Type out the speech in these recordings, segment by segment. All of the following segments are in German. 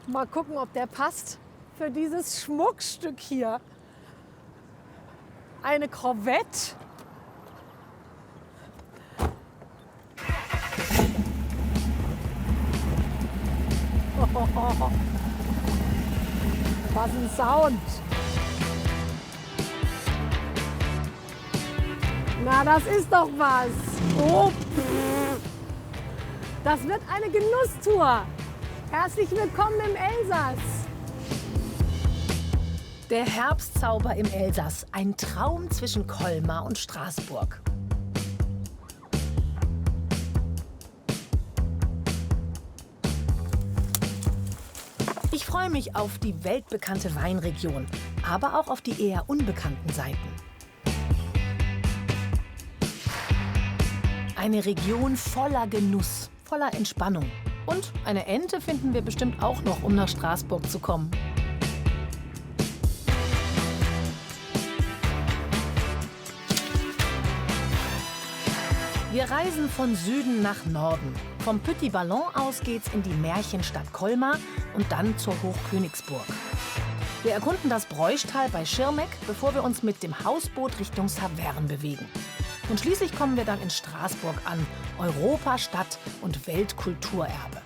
Mal gucken, ob der passt für dieses Schmuckstück hier. Eine Corvette. Oh, was ein Sound. Na, das ist doch was. Oh. Das wird eine Genusstour. Herzlich willkommen im Elsass. Der Herbstzauber im Elsass. Ein Traum zwischen Colmar und Straßburg. Ich freue mich auf die weltbekannte Weinregion, aber auch auf die eher unbekannten Seiten. Eine Region voller Genuss, voller Entspannung. Und eine Ente finden wir bestimmt auch noch, um nach Straßburg zu kommen. Wir reisen von Süden nach Norden. Vom Petit Ballon aus geht's in die Märchenstadt Colmar und dann zur Hochkönigsburg. Wir erkunden das Broichtal bei Schirmeck, bevor wir uns mit dem Hausboot Richtung Saverne bewegen. Und schließlich kommen wir dann in Straßburg an, Europastadt und Weltkulturerbe.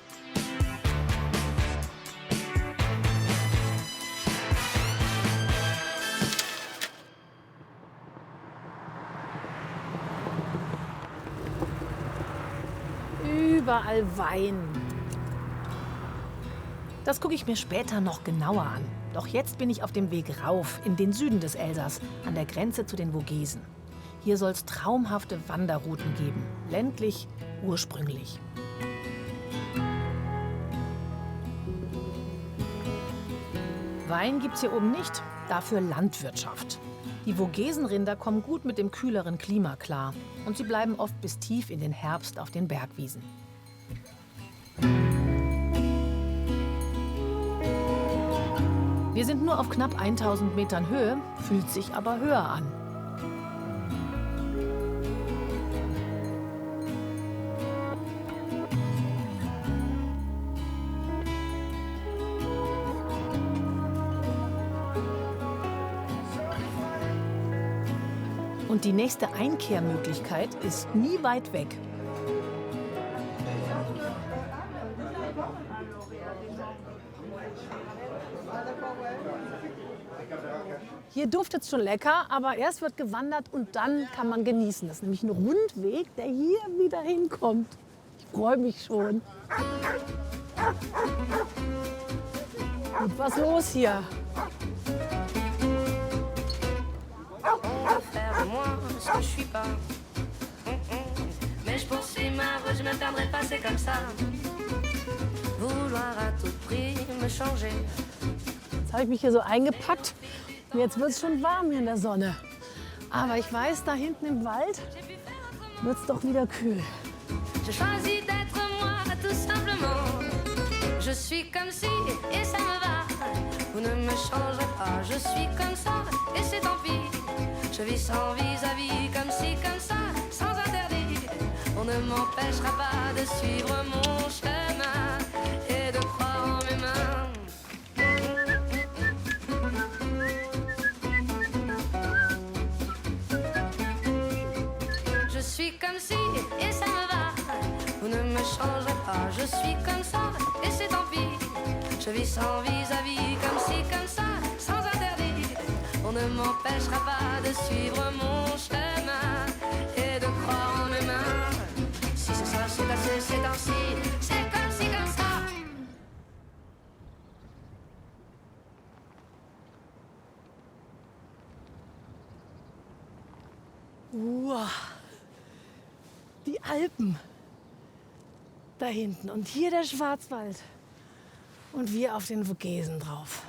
Überall Wein. Das gucke ich mir später noch genauer an. Doch jetzt bin ich auf dem Weg rauf in den Süden des Elsass, an der Grenze zu den Vogesen. Hier soll es traumhafte Wanderrouten geben. Ländlich, ursprünglich. Wein gibt's hier oben nicht, dafür Landwirtschaft. Die Vogesenrinder kommen gut mit dem kühleren Klima klar. Und sie bleiben oft bis tief in den Herbst auf den Bergwiesen. Wir sind nur auf knapp 1000 Metern Höhe, fühlt sich aber höher an. Und die nächste Einkehrmöglichkeit ist nie weit weg. Hier duftet es schon lecker, aber erst wird gewandert und dann kann man genießen. Das ist nämlich ein Rundweg, der hier wieder hinkommt. Ich freue mich schon. Und was los hier? Je suis pas. Mais je poursuis ma voie, je me perdrai pas, c'est comme ça. Vouloir à tout prix me changer. Jetzt habe ich mich hier so eingepackt und jetzt wird es schon warm hier in der Sonne. Aber ich weiß, da hinten im Wald wird es doch wieder kühl. Je choisis d'être moi, tout simplement. Je suis comme si, et ça me va. Vous ne me changerez pas, je suis comme ça, et c'est tant pis. Je vis sans vis-à-vis, comme si, comme ça, sans interdit. On ne m'empêchera pas de suivre mon chemin et de croire en mes mains. Je suis comme si, et ça me va. Vous ne me changerez pas, je suis comme ça, et c'est tant pis. Je vis sans vis-à-vis, comme si, comme ça, sans interdit. On ne m'empêchera pas de suivre mon chemin et de croire en mes mains. Si c'est ça, c'est passé, c'est ainsi, c'est comme si, comme ça. Wow. Die Alpen da hinten und hier der Schwarzwald und wir auf den Vogesen drauf.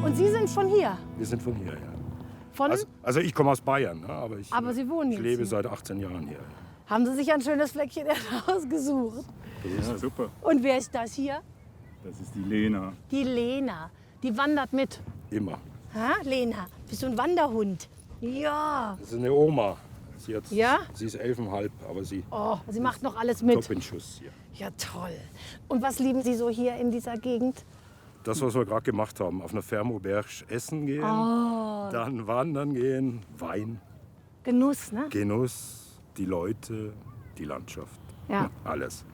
Und Sie sind von hier? Wir sind von hier, ja. Also ich komme aus Bayern, ne? Aber Sie wohnen ich jetzt lebe hier. seit 18 Jahren hier. Haben Sie sich ein schönes Fleckchen ausgesucht? Das ist super. Und wer ist das hier? Das ist die Lena. Die Lena. Die wandert mit. Immer. Ha, Lena, bist du ein Wanderhund? Ja. Das ist eine Oma. Ja? Sie ist 11,5, aber sie Oh, sie macht noch alles mit. top in Schuss hier. Ja, toll. Und was lieben Sie so hier in dieser Gegend? Das, was wir gerade gemacht haben, auf einer Fermo-Berg essen gehen, dann wandern gehen, Wein, Genuss, ne? Genuss, die Leute, die Landschaft, Ja. alles.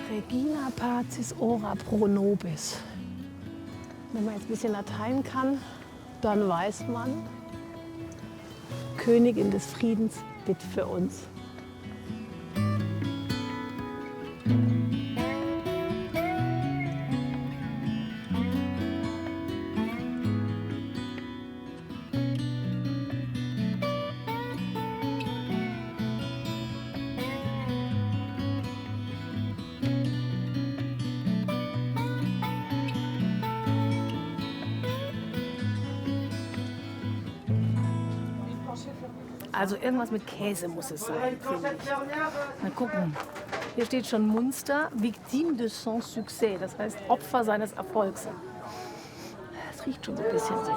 Regina pacis ora pro nobis. Wenn man jetzt ein bisschen Latein kann, dann weiß man, Königin des Friedens, bitt für uns. Also irgendwas mit Käse muss es sein, finde ich. Mal gucken. Hier steht schon Munster, Victime de son succès, das heißt Opfer seines Erfolgs. Es riecht schon so ein bisschen so.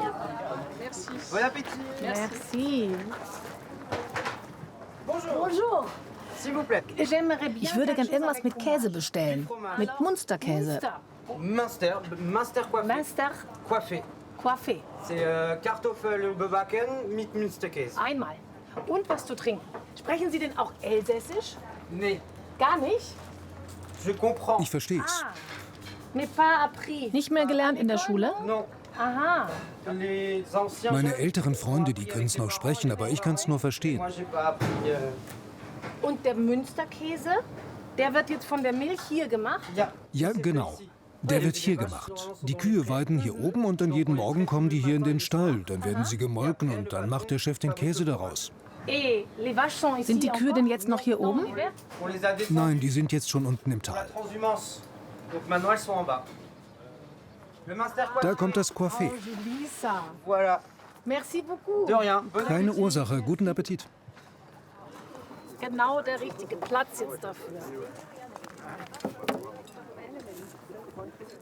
Bon appétit. Merci. Bonjour. S'il vous plaît. Ich würde gern irgendwas mit Käse bestellen. Mit Munsterkäse. Munster. Munster coiffé. Munster Coiffé. Coiffé. C'est Kartoffelbebacken mit Münsterkäse. Einmal. Und was zu trinken. Sprechen Sie denn auch Elsässisch? Nee, Gar nicht? je comprends. Ich versteh's. Mais pas appris. Nicht mehr gelernt in der Schule? Non. Aha. Les anciens. Meine älteren Freunde, die können's noch sprechen, aber ich kann's nur verstehen. Moi, j'ai pas appris. Und der Münsterkäse, der wird jetzt von der Milch hier gemacht? Ja. Ja, genau. Der wird hier gemacht. Die Kühe weiden hier oben und dann jeden Morgen kommen die hier in den Stall. Dann werden sie gemolken und dann macht der Chef den Käse daraus. Sind die Kühe denn jetzt noch hier oben? On les a descendus Nein, die sind jetzt schon unten im à la Tal. transhumance. Donc maintenant, elles sont en bas. Le Munster coiffé. Da kommt das Coiffé. Lisa. Voilà. Merci beaucoup. De rien. Bon Keine appétit. Ursache. Guten Appetit. Genau der richtige Platz jetzt dafür.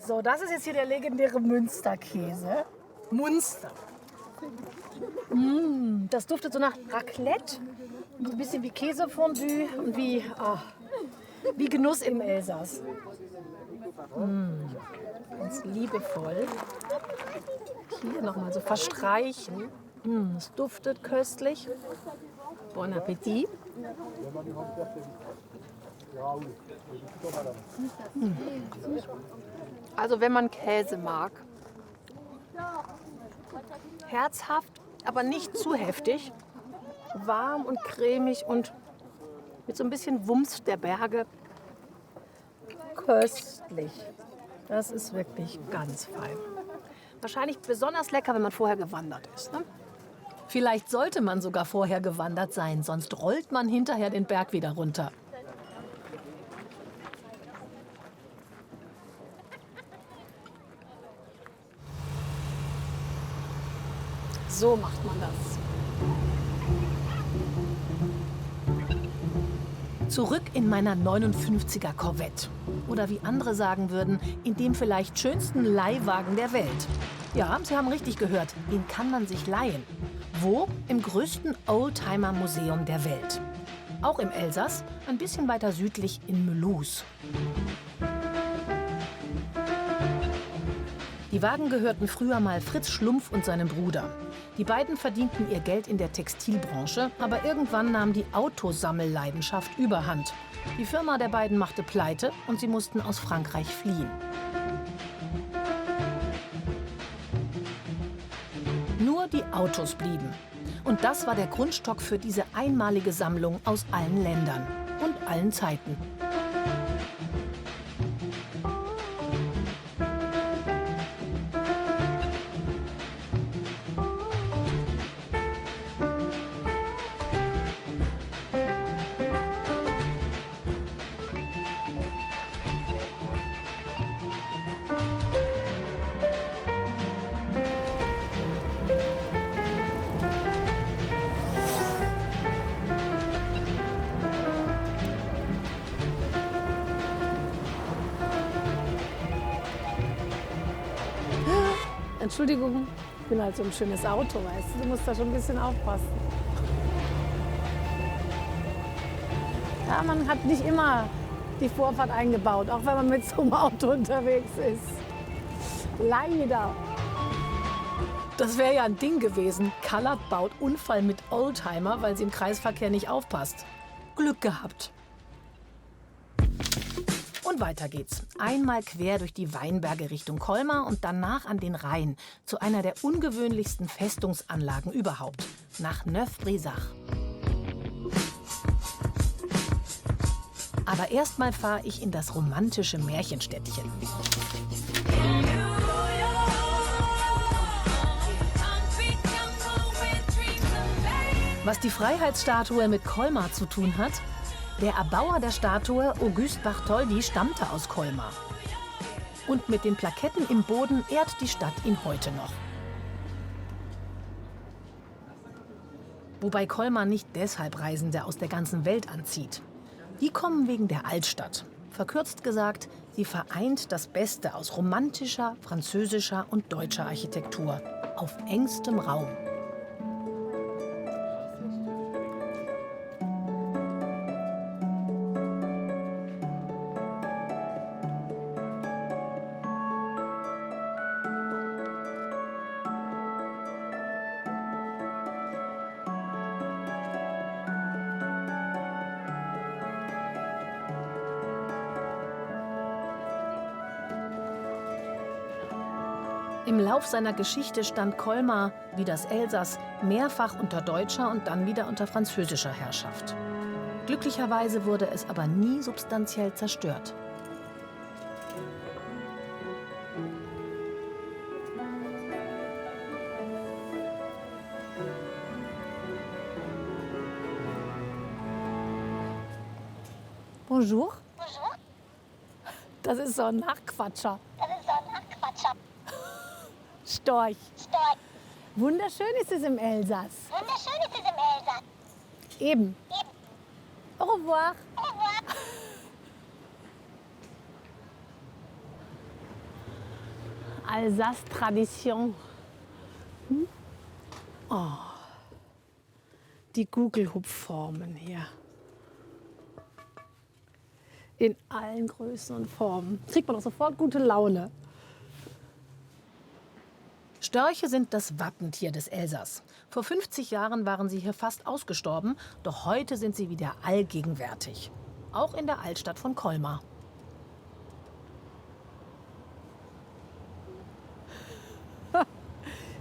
So, das ist jetzt hier der legendäre Münsterkäse. Munster. Das duftet so nach Raclette. So ein bisschen wie Käsefondue und wie Genuss im Elsass. Ganz liebevoll. Hier nochmal so verstreichen. Es duftet köstlich. Bon Appetit. Also wenn man Käse mag, herzhaft, aber nicht zu heftig, warm und cremig und mit so ein bisschen Wumms der Berge, köstlich. Das ist wirklich ganz fein. Wahrscheinlich besonders lecker, wenn man vorher gewandert ist. Ne? Vielleicht sollte man sogar vorher gewandert sein, sonst rollt man hinterher den Berg wieder runter. So macht man das. Zurück in meiner 59er Corvette. Oder wie andere sagen würden, in dem vielleicht schönsten Leihwagen der Welt. Ja, Sie haben richtig gehört, den kann man sich leihen. Wo? Im größten Oldtimer-Museum der Welt. Auch im Elsass, ein bisschen weiter südlich in Mulhouse. Die Wagen gehörten früher mal Fritz Schlumpf und seinem Bruder. Die beiden verdienten ihr Geld in der Textilbranche, aber irgendwann nahm die Autosammelleidenschaft überhand. Die Firma der beiden machte pleite und sie mussten aus Frankreich fliehen. Nur die Autos blieben. Und das war der Grundstock für diese einmalige Sammlung aus allen Ländern und allen Zeiten. Entschuldigung, ich bin halt so ein schönes Auto, weißt du. Du musst da schon ein bisschen aufpassen. Ja, man hat nicht immer die Vorfahrt eingebaut, auch wenn man mit so einem Auto unterwegs ist. Leider. Das wäre ja ein Ding gewesen. Callard baut Unfall mit Oldtimer, weil sie im Kreisverkehr nicht aufpasst. Glück gehabt. Und weiter geht's. Einmal quer durch die Weinberge Richtung Colmar und danach an den Rhein zu einer der ungewöhnlichsten Festungsanlagen überhaupt, nach Neuf-Brisach. Aber erstmal fahre ich in das romantische Märchenstädtchen. Was die Freiheitsstatue mit Colmar zu tun hat? Der Erbauer der Statue, Auguste Bartholdi, stammte aus Colmar. Und mit den Plaketten im Boden ehrt die Stadt ihn heute noch. Wobei Colmar nicht deshalb Reisende aus der ganzen Welt anzieht. Die kommen wegen der Altstadt. Verkürzt gesagt, sie vereint das Beste aus romantischer, französischer und deutscher Architektur auf engstem Raum. Im Lauf seiner Geschichte stand Colmar, wie das Elsass, mehrfach unter deutscher und dann wieder unter französischer Herrschaft. Glücklicherweise wurde es aber nie substanziell zerstört. Bonjour. Bonjour. Das ist so ein Nachquatscher. Storch. Storch. Wunderschön ist es im Elsass. Wunderschön ist es im Elsass. Eben. Au revoir. Au revoir. Alsace-Tradition. Oh. Die Gugelhupfformen hier. In allen Größen und Formen. Kriegt man doch sofort gute Laune. Störche sind das Wappentier des Elsass. Vor 50 Jahren waren sie hier fast ausgestorben, doch heute sind sie wieder allgegenwärtig. Auch in der Altstadt von Colmar.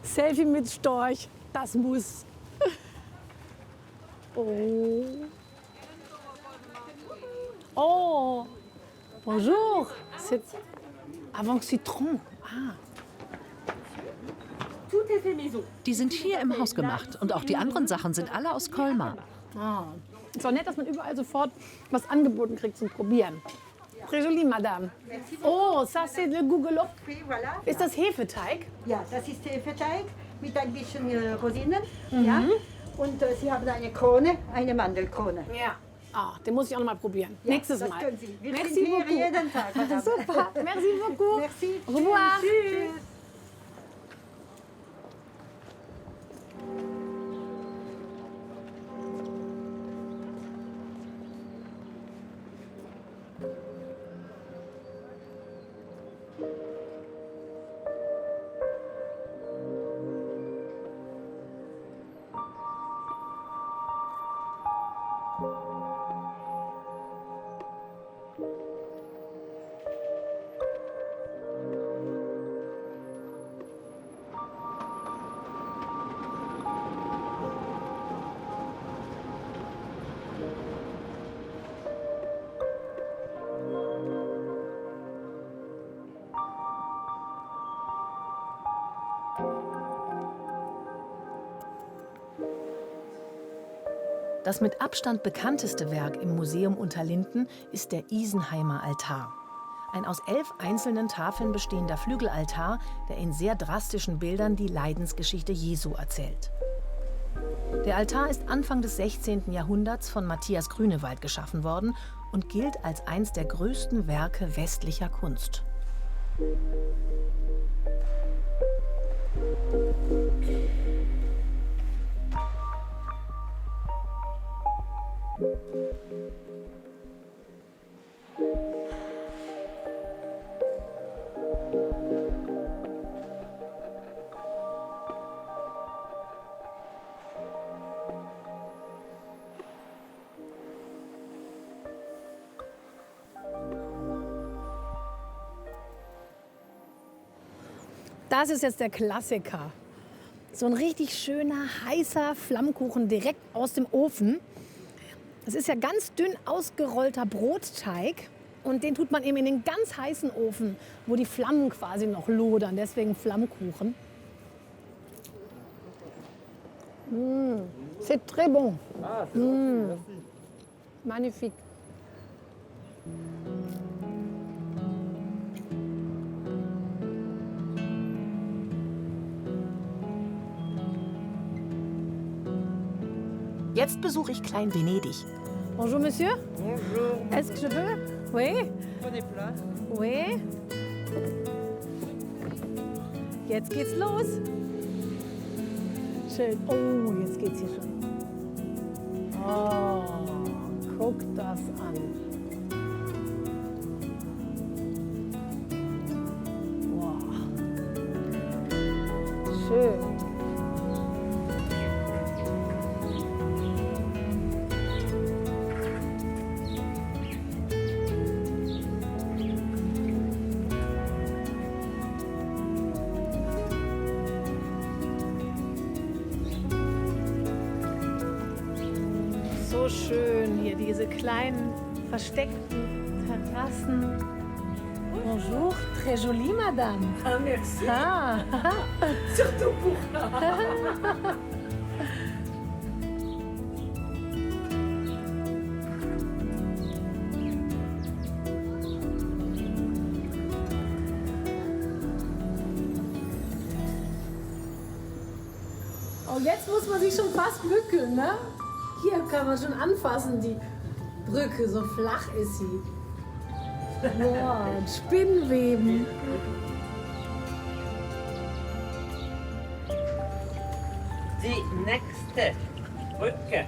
Selfie mit Storch, das muss. Oh. Oh. Bonjour. C'est avant citron. Ah. Die sind hier im Haus gemacht und auch die anderen Sachen sind alle aus Colmar. Ah. Ist auch nett, dass man überall sofort was angeboten kriegt zum Probieren. Très joli, Madame. Oh, ça c'est le Gugelhupf. Ist das Hefeteig? Ja, das ist Hefeteig mit ein bisschen Rosinen. Ja? Und Sie haben eine Krone, eine Mandelkrone. Ja. Ah, den muss ich auch noch mal probieren. Ja, Nächstes das Mal. können Sie. Wir Merci sind hier beaucoup. jeden Tag. Madame. Super. Merci beaucoup. Merci. Au revoir. Tschüss. Das mit Abstand bekannteste Werk im Museum Unterlinden ist der Isenheimer Altar. Ein aus 11 einzelnen Tafeln bestehender Flügelaltar, der in sehr drastischen Bildern die Leidensgeschichte Jesu erzählt. Der Altar ist Anfang des 16. Jahrhunderts von Matthias Grünewald geschaffen worden und gilt als eines der größten Werke westlicher Kunst. Das ist jetzt der Klassiker. So ein richtig schöner, heißer Flammkuchen direkt aus dem Ofen. Das ist ja ganz dünn ausgerollter Brotteig. Und den tut man eben in den ganz heißen Ofen, wo die Flammen quasi noch lodern. Deswegen Flammkuchen. C'est très bon. Magnifique. Jetzt besuche ich Klein-Venedig. Bonjour, Monsieur. Bonjour. Est-ce que je peux? Oui. Prenez place. Oui. Jetzt geht's los. Schön. Oh, jetzt geht's hier schon. Oh, guck das an. Wow. Schön. So schön hier, diese kleinen versteckten Terrassen. Bonjour, très jolie, madame. Ah, merci. Ah. Surtout pour Oh, jetzt muss man sich schon fast bückeln, ne? Hier kann man schon anfassen, die Brücke, so flach ist sie. Boah, Spinnweben. Die nächste Brücke.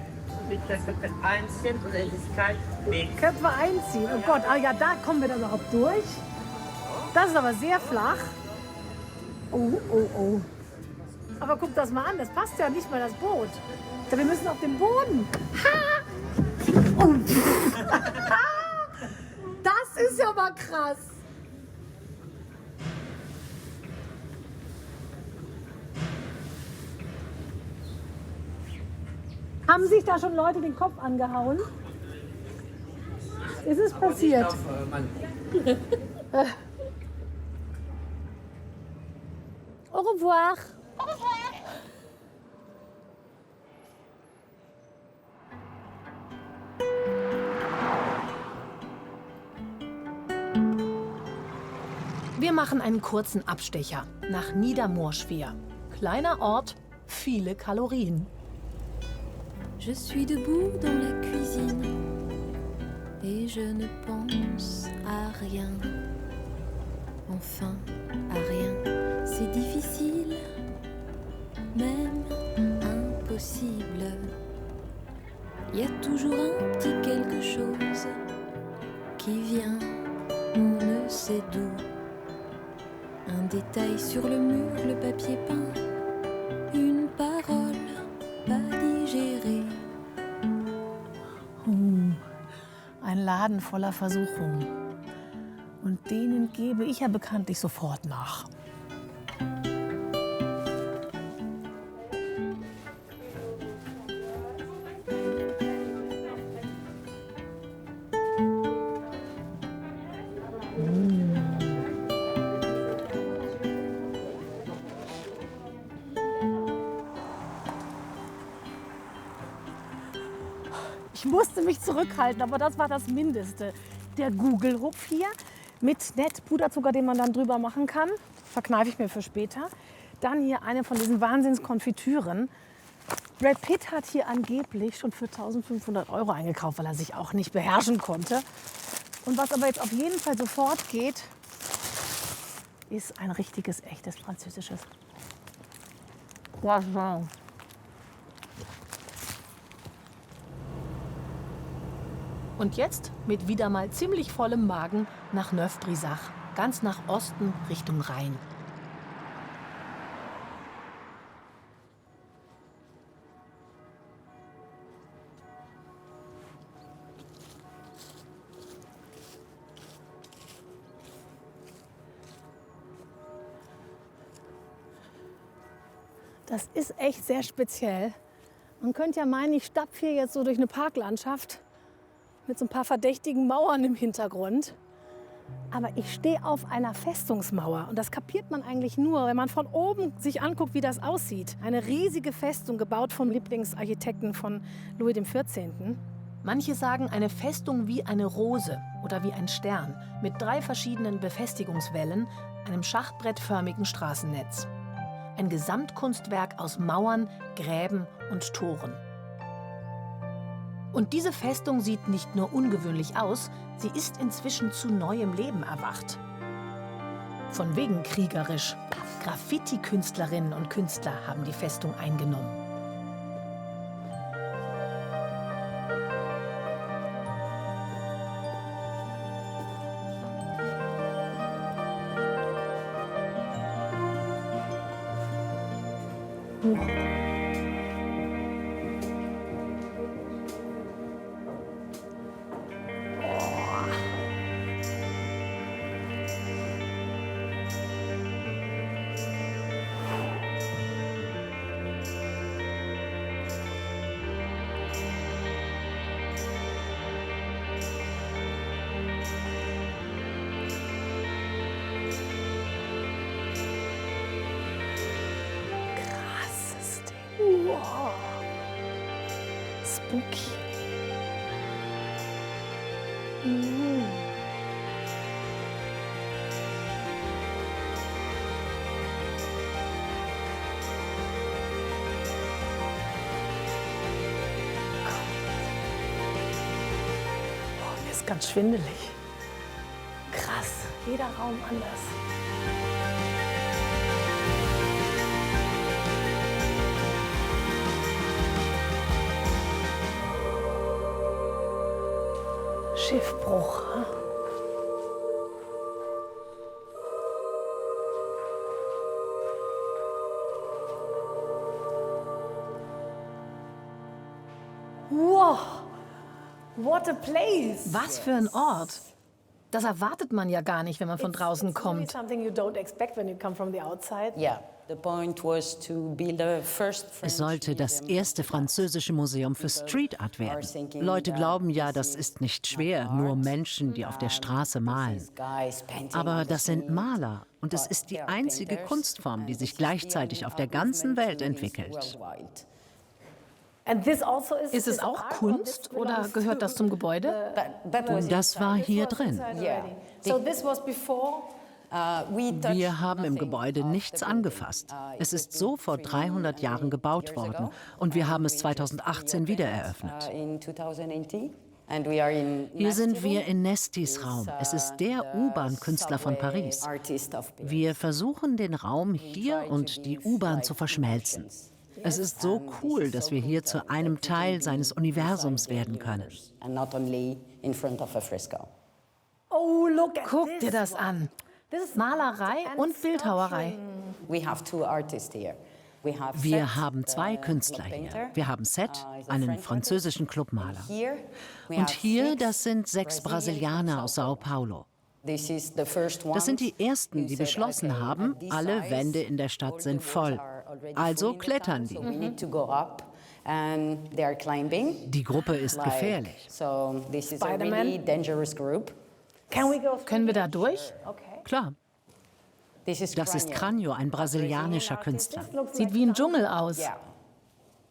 Bitte Köpfe einziehen und es ist kein Weg. Köpfe einziehen. Oh Gott, ah ja, da kommen wir dann überhaupt durch. Das ist aber sehr flach. Oh, oh, oh. Aber guck das mal an, das passt ja nicht mal das Boot. Wir müssen auf den Boden. Ha! Oh. Das ist ja mal krass. Haben sich da schon Leute den Kopf angehauen? Ist es passiert? Au revoir. Au revoir. Wir machen einen kurzen Abstecher nach Niedermorschwihr. Kleiner Ort, viele Kalorien. Je suis debout dans la cuisine et je ne pense à rien. Enfin, à rien. C'est difficile, même impossible. Il y a toujours un petit quelque chose qui vient, on ne sait d'où. Un détail sur le mur, le papier peint, une parole pas digérée. Ein Laden voller Versuchungen. Und denen gebe ich ja bekanntlich sofort nach. Ich musste mich zurückhalten, aber das war das Mindeste. Der Gugelhupf hier mit nett Puderzucker, den man dann drüber machen kann. Verkneife ich mir für später. Dann hier eine von diesen Wahnsinnskonfitüren. Brad Pitt hat hier angeblich schon für 1.500 € eingekauft, weil er sich auch nicht beherrschen konnte. Und was aber jetzt auf jeden Fall sofort geht, ist ein richtiges, echtes französisches Croissant. Und jetzt mit wieder mal ziemlich vollem Magen nach Neuf-Brisach, ganz nach Osten Richtung Rhein. Das ist echt sehr speziell. Man könnte ja meinen, ich stapfe hier jetzt so durch eine Parklandschaft mit so ein paar verdächtigen Mauern im Hintergrund. Aber ich stehe auf einer Festungsmauer und das kapiert man eigentlich nur, wenn man von oben sich anguckt, wie das aussieht. Eine riesige Festung, gebaut vom Lieblingsarchitekten von Louis XIV. Manche sagen eine Festung wie eine Rose oder wie ein Stern mit 3 verschiedenen Befestigungswellen, einem schachbrettförmigen Straßennetz. Ein Gesamtkunstwerk aus Mauern, Gräben und Toren. Und diese Festung sieht nicht nur ungewöhnlich aus, sie ist inzwischen zu neuem Leben erwacht. Von wegen kriegerisch. Graffiti-Künstlerinnen und Künstler haben die Festung eingenommen. Wow. Spooky. Oh, mir ist ganz schwindelig. Krass, jeder Raum anders. Schiffbruch. Wow, what a place! Was für ein Ort! Das erwartet man ja gar nicht, wenn man von draußen kommt. Es sollte das erste französische Museum für Street Art werden. Leute glauben ja, das ist nicht schwer, nur Menschen, die auf der Straße malen. Aber das sind Maler und es ist die einzige Kunstform, die sich gleichzeitig auf der ganzen Welt entwickelt. Ist es auch Kunst oder gehört das zum Gebäude? Das war hier drin. Wir haben im Gebäude nichts angefasst. Es ist so vor 300 Jahren gebaut worden und wir haben es 2018 wieder eröffnet. Hier sind wir in Nestis Raum. Es ist der U-Bahn-Künstler von Paris. Wir versuchen, den Raum hier und die U-Bahn zu verschmelzen. Es ist so cool, dass wir hier zu einem Teil seines Universums werden können. Guck dir das an. Malerei und Bildhauerei. Wir haben 2 Künstler hier. Wir haben Seth, einen französischen Clubmaler. Und hier, das sind 6 Brasilianer aus Sao Paulo. Das sind die ersten, die beschlossen haben, alle Wände in der Stadt sind voll. Also klettern die. Die Gruppe ist gefährlich. Können wir da durch? Klar. Das ist Cranio, ein brasilianischer Künstler. Sieht wie ein Dschungel aus.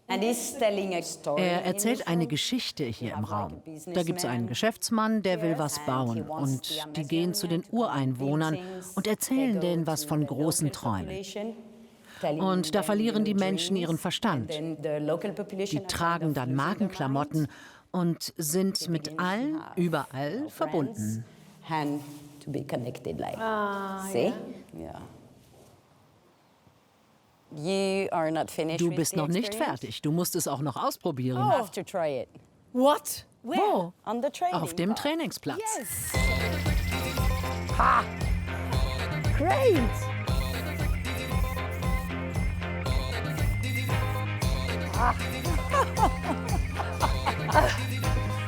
Er erzählt eine Geschichte hier im Raum. Da gibt es einen Geschäftsmann, der will was bauen. Und die gehen zu den Ureinwohnern und erzählen denen was von großen Träumen. Und da verlieren die Menschen ihren Verstand. Die tragen dann Magenklamotten und sind mit allen überall verbunden. Du bist noch nicht fertig. Du musst es auch noch ausprobieren. What? Wo? Auf dem Trainingsplatz. Ha! Great!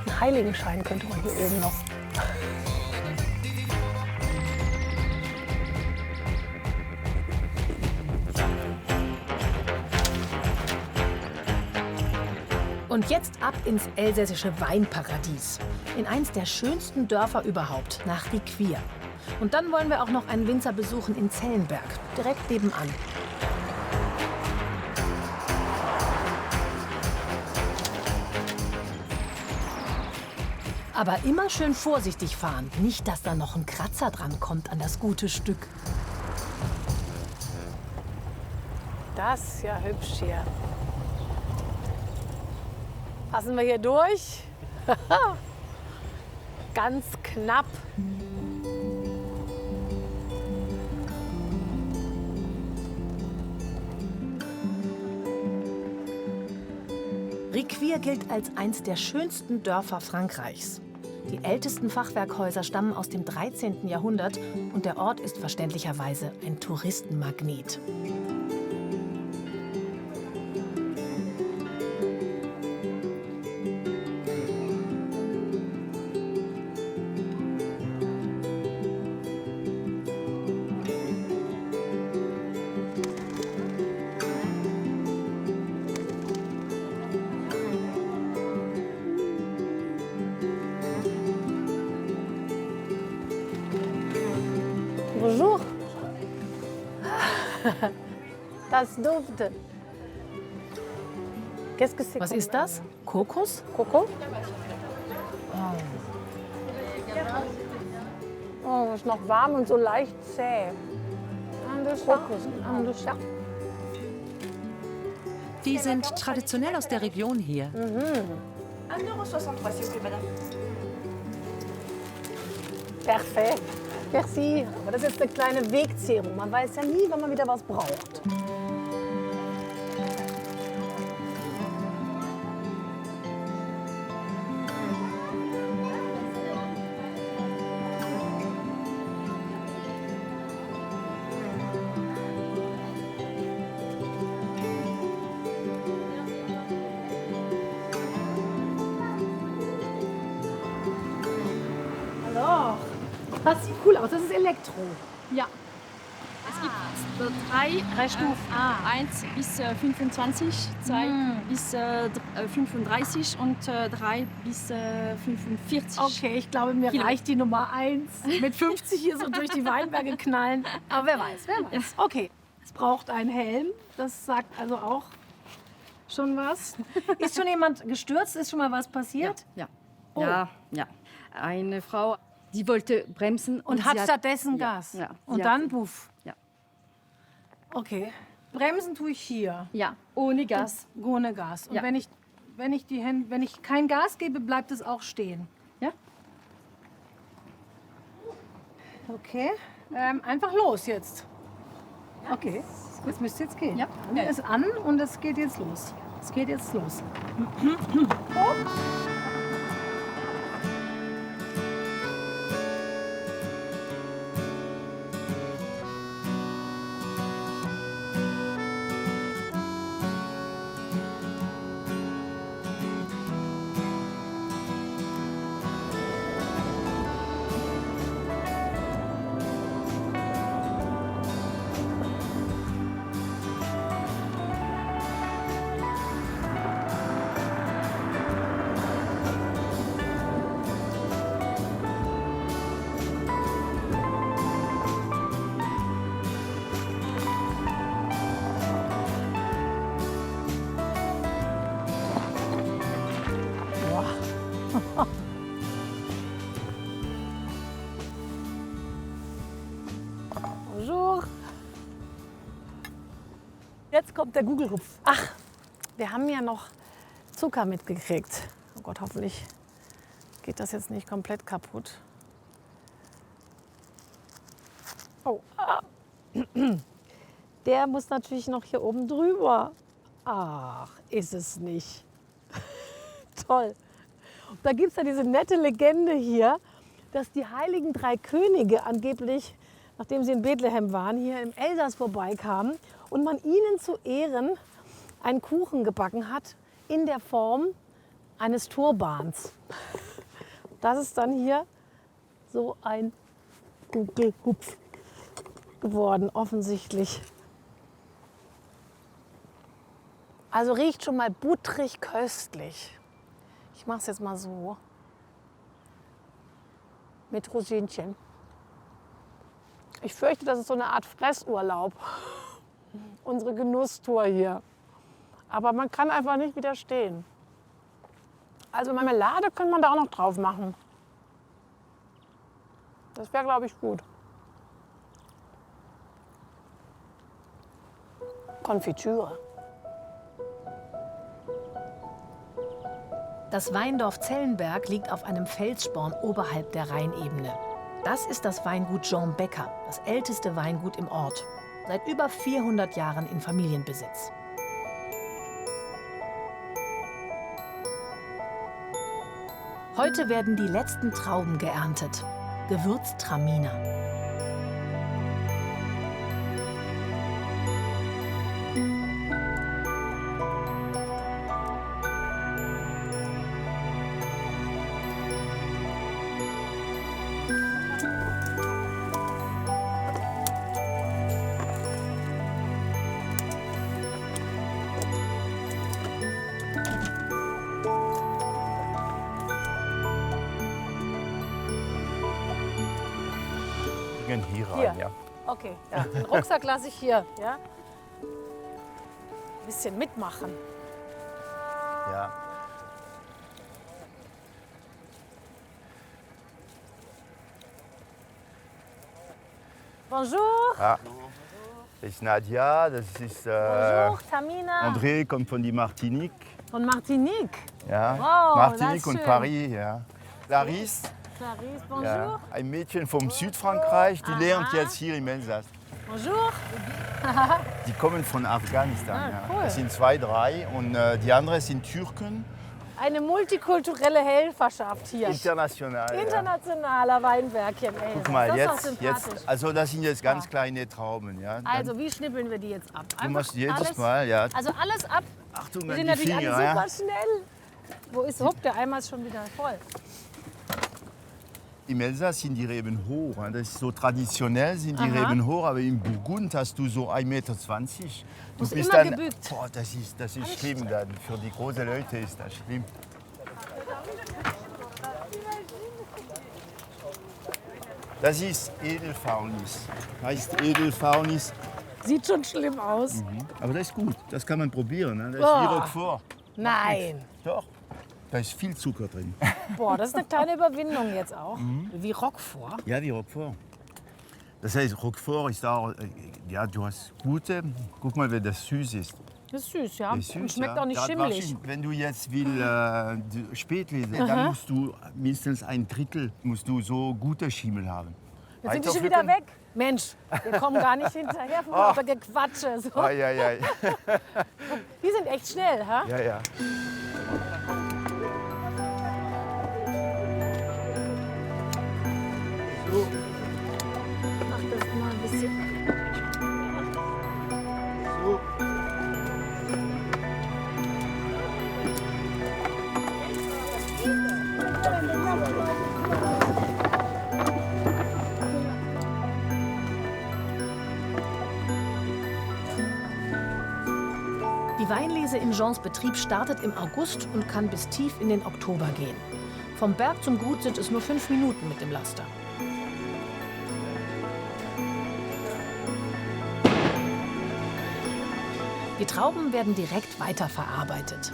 Einen Heiligenschein könnte man hier oben noch. Und jetzt ab ins elsässische Weinparadies. In eins der schönsten Dörfer überhaupt, nach Riquier. Und dann wollen wir auch noch einen Winzer besuchen in Zellenberg, direkt nebenan. Aber immer schön vorsichtig fahren. Nicht, dass da noch ein Kratzer dran kommt an das gute Stück. Das ist ja hübsch hier. Passen wir hier durch? Ganz knapp. Riquier gilt als eins der schönsten Dörfer Frankreichs. Die ältesten Fachwerkhäuser stammen aus dem 13. Jahrhundert und der Ort ist verständlicherweise ein Touristenmagnet. Bonjour. Das duftet. Qu'est-ce que c'est? Was ist das? Kokos? Coco? Oh, ist noch warm und so leicht zäh. Kokos. Die sind traditionell aus der Region hier. 1,63 €, s'il vous plaît, madame. Perfekt. Merci. Aber das ist jetzt eine kleine Wegzehrung. Man weiß ja nie, wann man wieder was braucht. Hallo. Das sieht cool aus. Das ist Elektro. Ja. Es gibt drei Stufen. 1 bis 25, 2 bis 35 und 3 bis 45. Okay, ich glaube, mir reicht die Nummer 1. Mit 50 hier so durch die Weinberge knallen. Aber wer weiß, wer weiß. Okay, es braucht einen Helm. Das sagt also auch schon was. Ist schon jemand gestürzt? Ist schon mal was passiert? Ja. Oh. Ja. Eine Frau, die wollte bremsen. Und hat stattdessen Gas? Ja. Und dann buff? Ja. Okay. Bremsen tue ich hier. Ja, ohne Gas. Ohne Gas. Und Ja. wenn ich kein Gas gebe, bleibt es auch stehen. Ja. Okay. Einfach los jetzt. Okay. Das müsste jetzt gehen. Ja. Er ist an und es geht jetzt los. Es geht jetzt los. Bonjour. Jetzt kommt der Google-Rupf. Ach, wir haben ja noch Zucker mitgekriegt. Oh Gott, hoffentlich geht das jetzt nicht komplett kaputt. Oh. der muss natürlich noch hier oben drüber. Ach, ist es nicht. Toll. Da gibt es ja diese nette Legende hier, dass die heiligen 3 Könige angeblich, nachdem sie in Bethlehem waren, hier im Elsass vorbeikamen und man ihnen zu Ehren einen Kuchen gebacken hat in der Form eines Turbans. Das ist dann hier so ein Gugelhupf geworden, offensichtlich. Also riecht schon mal buttrig köstlich. Ich mache es jetzt mal so. Mit Rosinchen. Ich fürchte, das ist so eine Art Fressurlaub. Unsere Genusstour hier. Aber man kann einfach nicht widerstehen. Also Marmelade könnte man da auch noch drauf machen. Das wäre, glaube ich, gut. Konfitüre. Das Weindorf Zellenberg liegt auf einem Felssporn oberhalb der Rheinebene. Das ist das Weingut Jean Becker, das älteste Weingut im Ort. Seit über 400 Jahren in Familienbesitz. Heute werden die letzten Trauben geerntet. Gewürztraminer. Hier rein, Hier. ja. Okay, ja. Den Rucksack lasse ich hier. Ja? Ein bisschen mitmachen. Ja. Bonjour. Ah. Das ist Nadia, das ist Bonjour, Tamina. André, kommt von die Martinique. Von Martinique. Ja. Wow, Martinique das ist und schön. Paris. Ja. Clarisse, Clarisse, bonjour. ja. Ein Mädchen vom Südfrankreich, die lernt jetzt hier im Elsass. Bonjour. Die kommen von Afghanistan. Ah, Ja. cool. Das sind 2, 3 und die anderen sind Türken. Eine multikulturelle Helferschaft hier. International. Ja. Internationaler Weinberg hier im Elsass. Guck mal, das ist doch jetzt, sympathisch. also das sind jetzt ganz kleine Trauben. Ja. Dann, Also, wie schnippeln wir die jetzt ab? du musst jedes Mal, ja. Also alles ab. Achtung Wir an sind die natürlich Finger. alle Ja. super schnell. Wo ist Hopp? Der Eimer ist schon wieder voll. Im Elsass sind die Reben hoch. Das ist so traditionell, sind die Aha. Reben hoch, aber im Burgund hast du so 1,20 Meter. Du Muss bist immer dann, gebückt. boah, das ist schlimm dann. Für die großen Leute ist das schlimm. Das ist Edelfaunis. Heißt Edelfaunis. Sieht schon schlimm aus. Aber das ist gut, das kann man probieren. Ne? Das ist Boah. wie Roquefort. Nein. Doch, da ist viel Zucker drin. Boah, das ist eine kleine Überwindung jetzt auch. Wie Roquefort. Ja, wie Roquefort. Das heißt, Roquefort ist auch, ja, du hast gute, guck mal, wie das süß ist. Das ist süß, ja. Das ist süß, Und schmeckt ja. auch nicht Ja, schimmelig. wahrscheinlich, wenn du jetzt Spätlese, dann musst du mindestens 1/3 musst du so gute Schimmel haben. Jetzt sind die schon wieder weg. Mensch, wir kommen gar nicht hinterher von lauter Gequatsche. So. Ai, ai, ai. Die sind echt schnell, ha? Ja, ja. Mach das mal ein bisschen. Die Weinlese in Jeans Betrieb startet im August und kann bis tief in den Oktober gehen. Vom Berg zum Gut sind es nur 5 Minuten mit dem Laster. Die Trauben werden direkt weiterverarbeitet.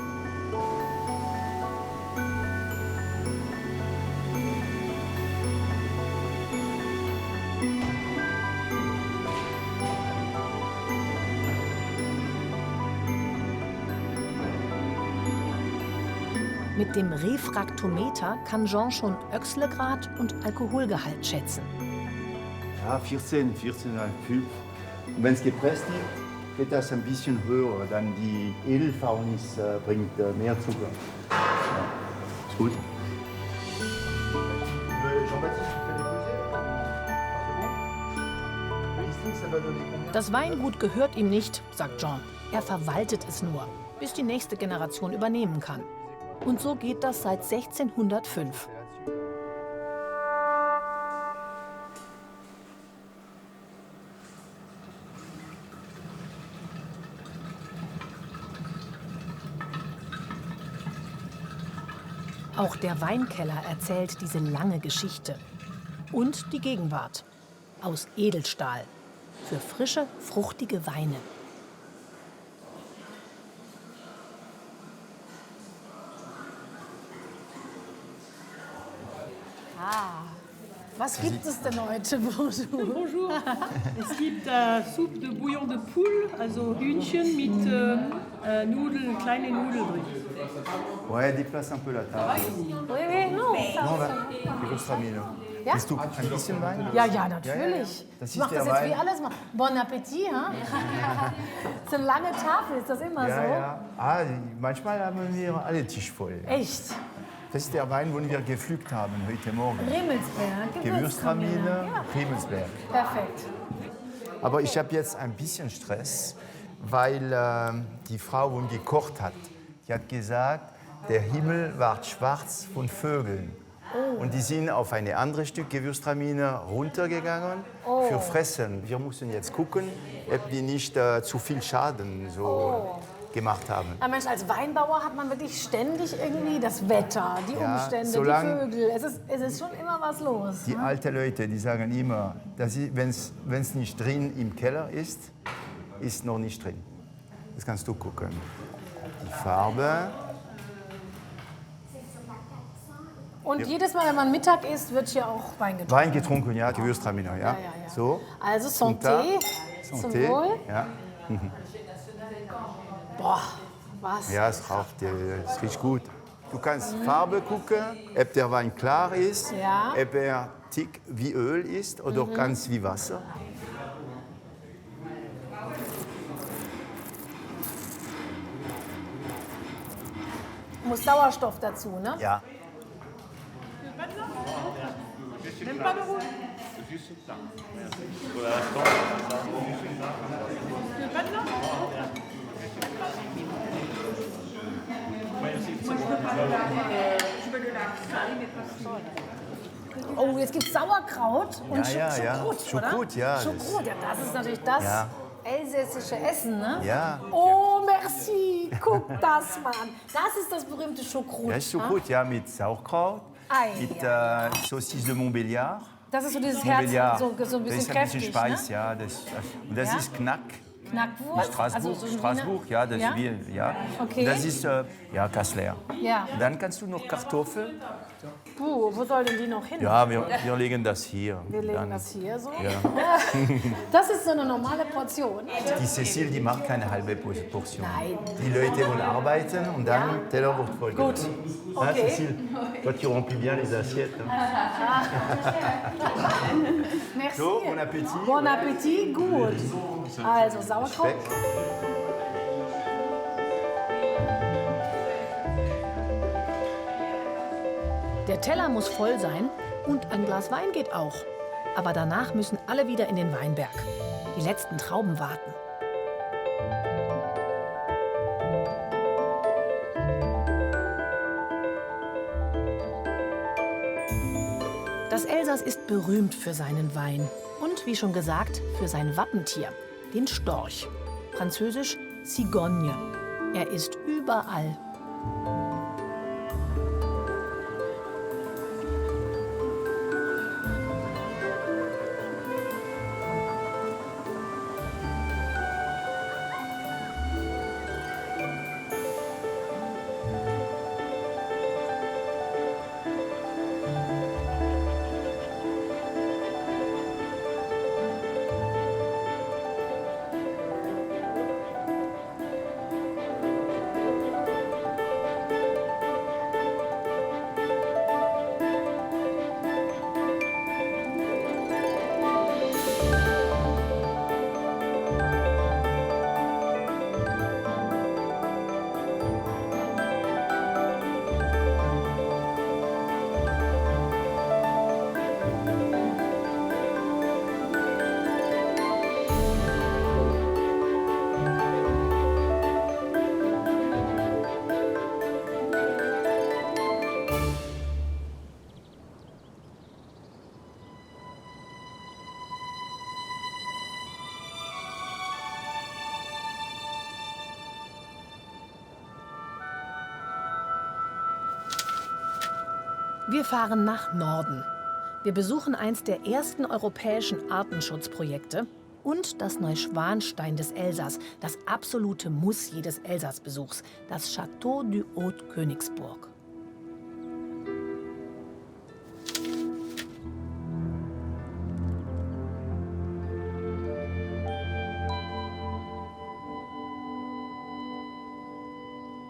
Mit dem Refraktometer kann Jean schon Öchslegrad und Alkoholgehalt schätzen. Ja, 14,5. Und wenn es gepresst ist, geht das ein bisschen höher. Dann die Edelfaunis bringt mehr Zucker. Ja. Ist gut. Das Weingut gehört ihm nicht, sagt Jean. Er verwaltet es nur, bis die nächste Generation übernehmen kann. Und so geht das seit 1605. Auch der Weinkeller erzählt diese lange Geschichte. Und die Gegenwart. Aus Edelstahl. Für frische, fruchtige Weine. Was gibt es denn heute? Bonjour. Bonjour. Es gibt Soupe de Bouillon de Poule, also Hühnchen mit Nudeln, kleine Nudeln drin. Ouais, déplace un peu la table. Oui, oui, non. Non, Gewürztraminer. Ja? Willst du ein bisschen Wein? Ja, ja, natürlich. Das Ich ist mache der das jetzt Wein. wie alles. Bon Appetit, ha? So eine lange Tafel, ist das immer Ja, so? ja. Ah, manchmal haben wir alle Tisch voll. Echt? Das ist der Wein, den wir gepflückt haben heute Morgen. Rimmelsberg, Gewürztraminer, Ja. Rimmelsberg. Perfekt. Aber ich habe jetzt ein bisschen Stress, weil die Frau, die gekocht hat, die hat gesagt, der Himmel war schwarz von Vögeln. Oh. Und die sind auf ein anderes Stück Gewürztraminer runtergegangen für Fressen. Wir müssen jetzt gucken, ob die nicht zu viel Schaden gemacht haben. Aber Mensch, als Weinbauer hat man wirklich ständig irgendwie das Wetter, die Umstände, die Vögel. Es ist schon immer was los. Die alten Leute, die sagen immer, wenn es nicht drin im Keller ist, ist noch nicht drin. Das kannst du gucken. Die Farbe. Und jedes Mal, wenn man Mittag isst, wird hier auch Wein getrunken. Wein getrunken, ja, Gewürztraminer, ja. So. Also Santé, Santé. zum Wohl. Ja. Boah, was? Ja, es riecht gut. Du kannst Farbe gucken, ob der Wein klar ist, Ja. ob er dick wie Öl ist oder ganz wie Wasser. Muss Sauerstoff dazu, ne? Ja. Même pas de rouge. Oh, jetzt gibt es Sauerkraut und Ja. Choucroute, Choucroute, oder? ja. Choucroute, ja, das ist natürlich das Ja. elsässische Essen, ne? Ja. Oh, merci, guck das mal an. Das ist das berühmte Choucroute. Ja, Choucroute, ja, mit Sauerkraut, Ei, mit ja. Saucisse de Montbéliard. Das ist so dieses Herz, Montbéliard. so ein Das bisschen ist ein kräftig, bisschen Speis, ne? ja. Und das Ja? ist Knack. Knackwurst? Straßburg, Also so ein Straßburg, ja, das Ja? wir, ja. Okay. Das ist ja Kassler. Ja. Und dann kannst du noch Kartoffeln. Wo soll denn die noch hin? Ja, wir legen das hier. Wir legen Dann- das hier so. Ja. Das ist so eine normale Portion. Die Cécile, die macht keine halbe Portion. Nein. Die Leute wollen arbeiten und dann Teller wird voll. Gut. Ah, Okay. Cécile, toi tu remplis bien les assiettes. Merci. So, bon Appetit. Bon Appetit, gut. Also Sauerkraut. Speck. Der Teller muss voll sein und ein Glas Wein geht auch. Aber danach müssen alle wieder in den Weinberg. Die letzten Trauben warten. Das Elsass ist berühmt für seinen Wein und, wie schon gesagt, für sein Wappentier, den Storch. Französisch Cigogne. Er ist überall. Wir fahren nach Norden. Wir besuchen eins der ersten europäischen Artenschutzprojekte und das Neuschwanstein des Elsass, das absolute Muss jedes Elsassbesuchs, das Château du Haut-Königsburg.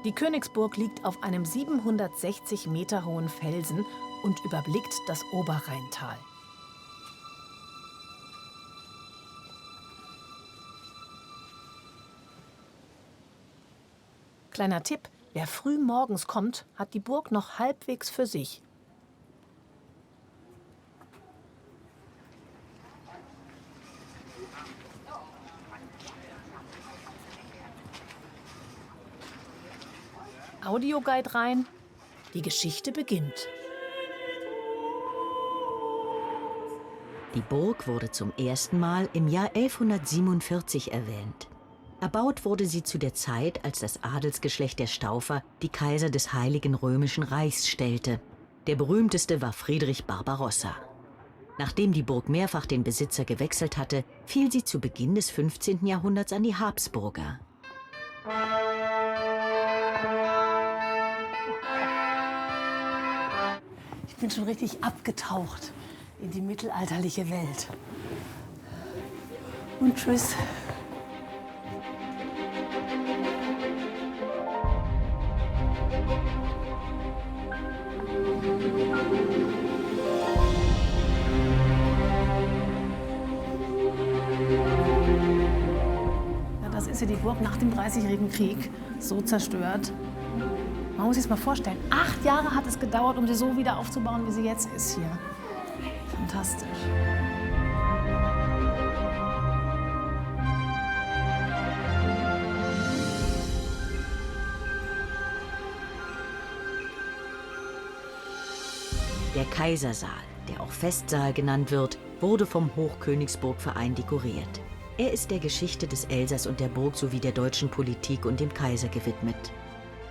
Die Königsburg liegt auf einem 760 Meter hohen Felsen und überblickt das Oberrheintal. Kleiner Tipp, wer früh morgens kommt, hat die Burg noch halbwegs für sich. Audioguide rein, die Geschichte beginnt. Die Burg wurde zum ersten Mal im Jahr 1147 erwähnt. Erbaut wurde sie zu der Zeit, als das Adelsgeschlecht der Staufer die Kaiser des Heiligen Römischen Reichs stellte. Der berühmteste war Friedrich Barbarossa. Nachdem die Burg mehrfach den Besitzer gewechselt hatte, fiel sie zu Beginn des 15. Jahrhunderts an die Habsburger. Ich bin schon richtig abgetaucht in die mittelalterliche Welt. Und tschüss. Ja, das ist ja die Burg nach dem Dreißigjährigen Krieg, so zerstört. Man muss sich das mal vorstellen, 8 Jahre hat es gedauert, um sie so wieder aufzubauen, wie sie jetzt ist hier. Fantastisch. Der Kaisersaal, der auch Festsaal genannt wird, wurde vom Hochkönigsburgverein dekoriert. Er ist der Geschichte des Elsass und der Burg sowie der deutschen Politik und dem Kaiser gewidmet.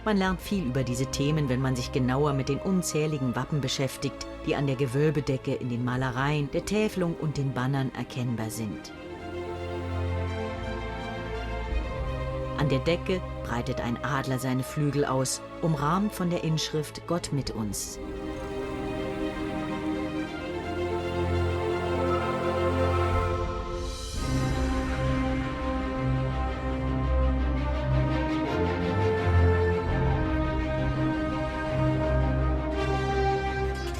Man lernt viel über diese Themen, wenn man sich genauer mit den unzähligen Wappen beschäftigt, die an der Gewölbedecke, in den Malereien, der Täfelung und den Bannern erkennbar sind. An der Decke breitet ein Adler seine Flügel aus, umrahmt von der Inschrift Gott mit uns.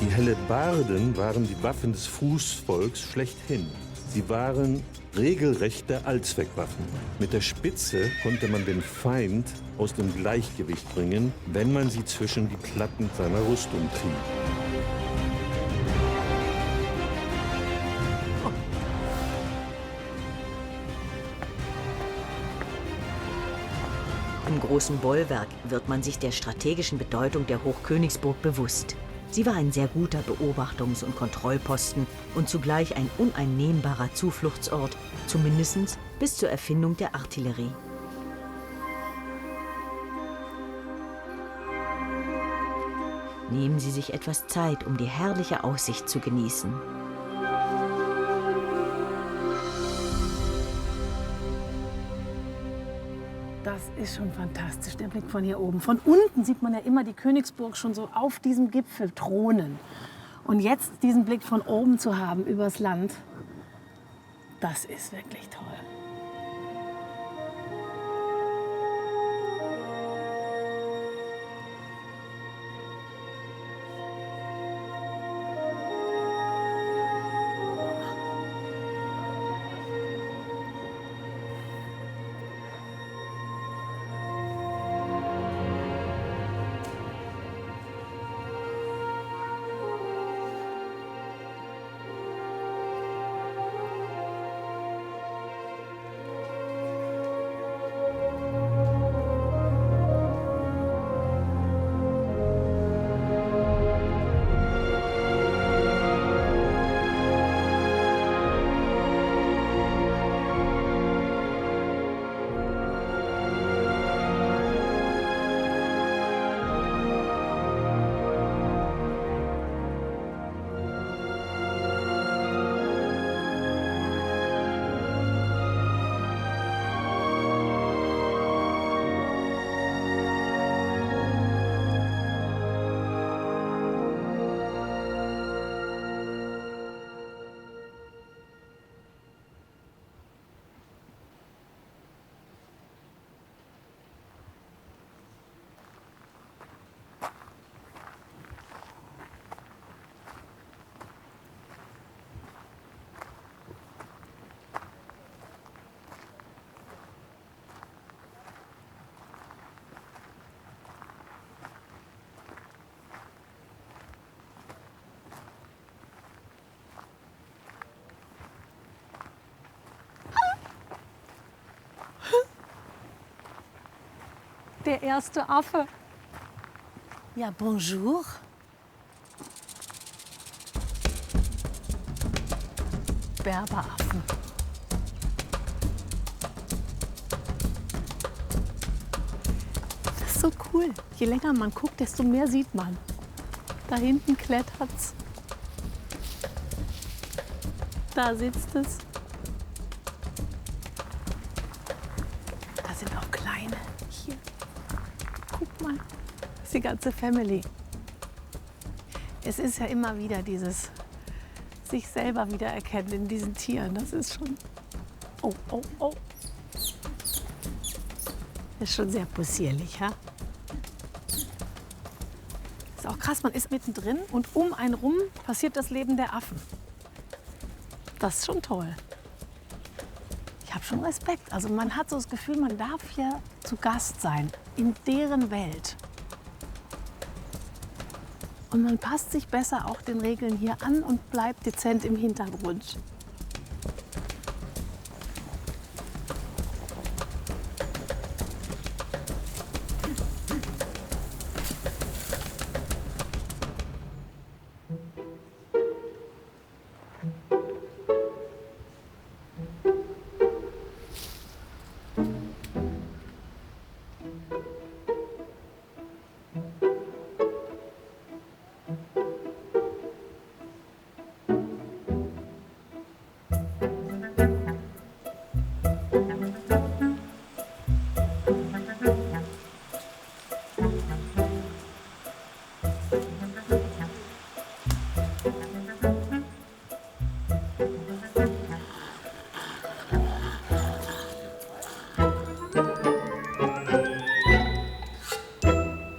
Die Hellebarden waren die Waffen des Fußvolks schlechthin. Sie waren regelrechte Allzweckwaffen. Mit der Spitze konnte man den Feind aus dem Gleichgewicht bringen, wenn man sie zwischen die Platten seiner Rüstung trieb. Im großen Bollwerk wird man sich der strategischen Bedeutung der Hochkönigsburg bewusst. Sie war ein sehr guter Beobachtungs- und Kontrollposten und zugleich ein uneinnehmbarer Zufluchtsort, zumindest bis zur Erfindung der Artillerie. Nehmen Sie sich etwas Zeit, um die herrliche Aussicht zu genießen. Das ist schon fantastisch, der Blick von hier oben. Von unten sieht man ja immer die Königsburg schon so auf diesem Gipfel thronen. Und jetzt diesen Blick von oben zu haben übers Land, das ist wirklich toll. der erste Affe. Ja, bonjour. Berberaffen. Das ist so cool. Je länger man guckt, desto mehr sieht man. Da hinten klettert's. Da sitzt es. Da sind auch kleine. Hier. Guck mal. Das ist die ganze Family. Es ist ja immer wieder dieses sich selber wiedererkennen in diesen Tieren. Das ist schon... Oh, oh, oh. Das ist schon sehr possierlich, ja? Ist auch krass, man ist mittendrin und um einen rum passiert das Leben der Affen. Das ist schon toll. Ich habe schon Respekt. Also man hat so das Gefühl, man darf hier zu Gast sein, in deren Welt. Und man passt sich besser auch den Regeln hier an und bleibt dezent im Hintergrund.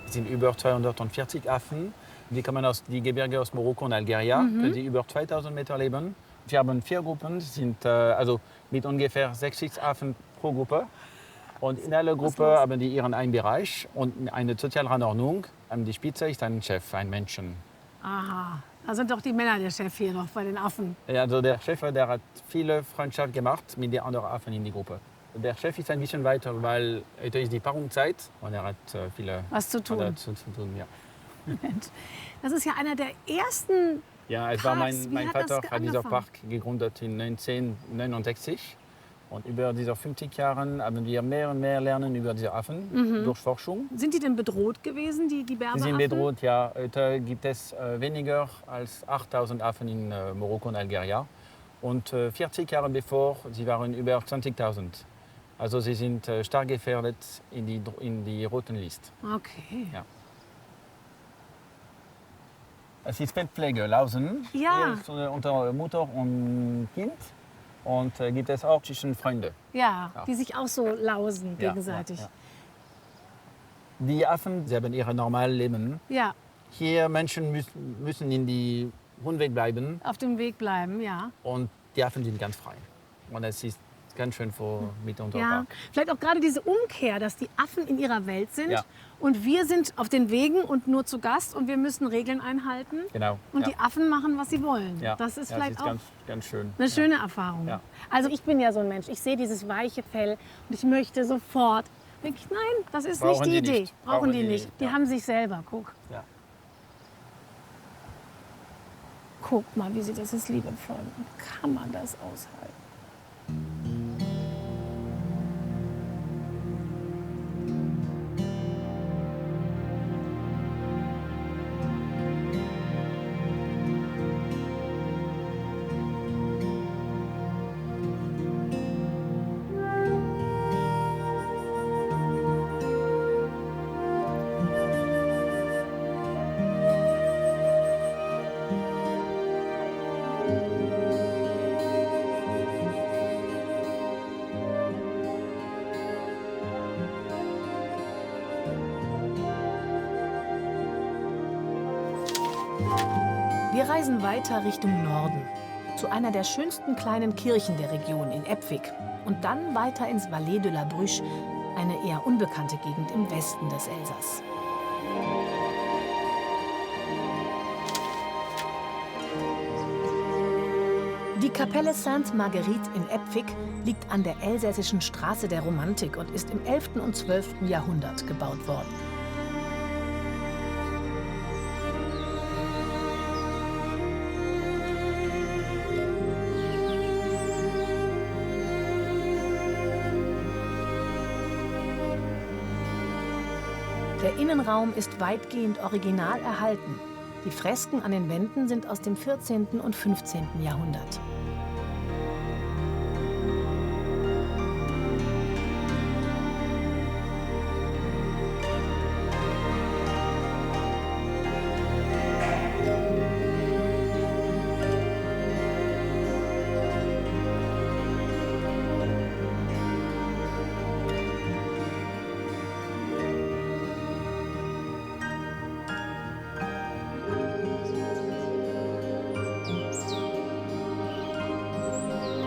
Es sind über 240 Affen. Die kommen aus den Gebirgen aus Marokko und Algerien, die über 2000 Meter leben. Wir haben 4 Gruppen, sind also mit ungefähr 60 Affen pro Gruppe. Und in einer Gruppe haben die ihren einen Bereich und eine soziale Rangordnung. An die Spitze ist ein Chef, ein Menschen. Aha, da sind doch die Männer der Chef hier noch bei den Affen. Ja, also der Chef, der hat viele Freundschaft gemacht mit den anderen Affen in die Gruppe. Der Chef ist ein bisschen weiter, weil heute ist die Paarungszeit und er hat viele was zu tun. Ja. Das ist ja einer der ersten. Ja, es war mein Vater hat diesen Park gegründet in 1969. Und über diese 50 Jahre haben wir mehr und mehr lernen über diese Affen durch Forschung. Sind die denn bedroht gewesen, die Berberaffen? Sie sind bedroht, ja. Heute gibt es weniger als 8000 Affen in Marokko und Algerien. Und 40 Jahre bevor, sie waren über 20.000. Also sie sind stark gefährdet in die roten Liste. Okay. Ja. Es ist Fettpflege, Lausen. Ja. Hier ist unter Mutter und Kind. Und gibt es auch zwischen Freunden. Ja, die sich auch so lausen gegenseitig. Ja. Die Affen, sie haben ihr normales Leben. Ja. Hier Menschen müssen in die Rundweg bleiben. Auf dem Weg bleiben, ja. Und die Affen sind ganz frei. Und es ist ganz schön mit unserem Park. Vielleicht auch gerade diese Umkehr, dass die Affen in ihrer Welt sind und wir sind auf den Wegen und nur zu Gast und wir müssen Regeln einhalten. Genau. Und die Affen machen, was sie wollen. Ja. Das ist vielleicht auch ganz schön. eine schöne Erfahrung. Ja. Also ich bin ja so ein Mensch, ich sehe dieses weiche Fell und ich möchte sofort. Denke ich, nein, das ist nicht die Idee. Brauchen die nicht. Die haben sich selber, guck. Ja. Guck mal, wie sie das ist liebevoll. Kann man das aushalten? Wir reisen weiter Richtung Norden, zu einer der schönsten kleinen Kirchen der Region in Epfig und dann weiter ins Valais de la Bruche, eine eher unbekannte Gegend im Westen des Elsass. Die Kapelle Sainte-Marguerite in Epfig liegt an der elsässischen Straße der Romantik und ist im 11. und 12. Jahrhundert gebaut worden. Der Innenraum ist weitgehend original erhalten. Die Fresken an den Wänden sind aus dem 14. und 15. Jahrhundert.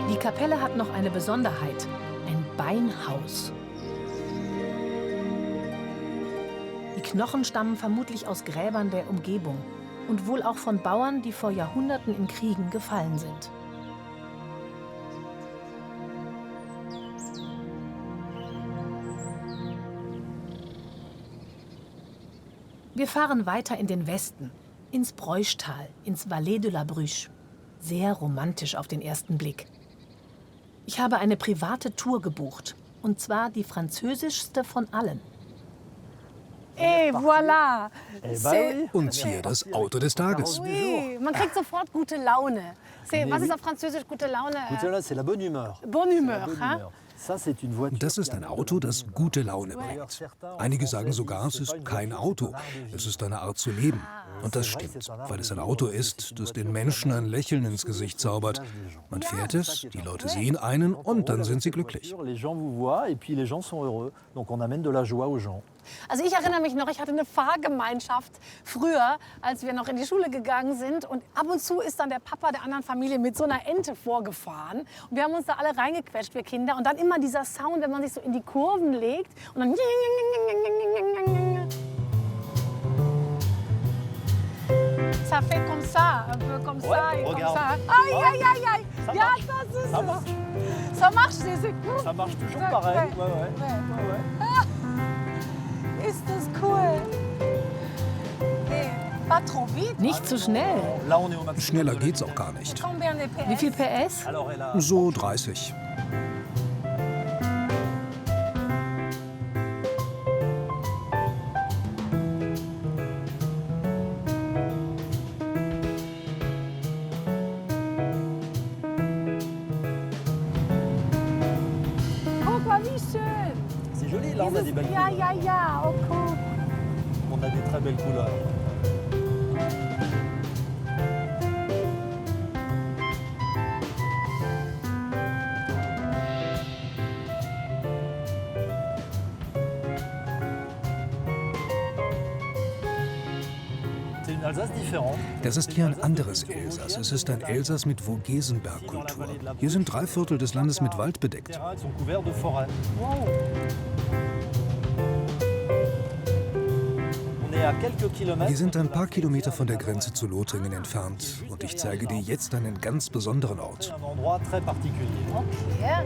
Die Kapelle hat noch eine Besonderheit: ein Beinhaus. Die Knochen stammen vermutlich aus Gräbern der Umgebung und wohl auch von Bauern, die vor Jahrhunderten in Kriegen gefallen sind. Wir fahren weiter in den Westen, ins Breuschtal, ins Valais de la Bruche. Sehr romantisch auf den ersten Blick. Ich habe eine private Tour gebucht, und zwar die französischste von allen. Et voilà! Und hier das Auto des Tages. Oui, man kriegt sofort gute Laune. Was ist auf Französisch gute Laune? Gute Laune, c'est la bonne humeur. Bonne humeur, hein? Das ist ein Auto, das gute Laune bringt. Einige sagen sogar, es ist kein Auto, es ist eine Art zu leben. Und das stimmt, weil es ein Auto ist, das den Menschen ein Lächeln ins Gesicht zaubert. Man fährt es, die Leute sehen einen und dann sind sie glücklich. Also ich erinnere mich noch, ich hatte eine Fahrgemeinschaft früher, als wir noch in die Schule gegangen sind. Und ab und zu ist dann der Papa der anderen Familie mit so einer Ente vorgefahren. Und wir haben uns da alle reingequetscht, wir Kinder. Und dann immer dieser Sound, wenn man sich so in die Kurven legt. Und dann... Ça fait comme ça, un peu comme ça et comme ça. Aïe, aïe, aïe, aïe. Ja, das ist es. Ça marche, c'est cool. Ça marche toujours pareil. Ouais. Ist das cool. Pas trop vite. Nicht zu schnell. Schneller geht's auch gar nicht. Wie viel PS? So 30. C'est joli, là on a des belles couleurs. Ja, oh cool. On a des très belles couleurs. Das ist hier ein anderes Elsass. Es ist ein Elsass mit Vogesenberg-Kultur. Hier sind 3/4 des Landes mit Wald bedeckt. Wir sind ein paar Kilometer von der Grenze zu Lothringen entfernt. Und ich zeige dir jetzt einen ganz besonderen Ort. Okay.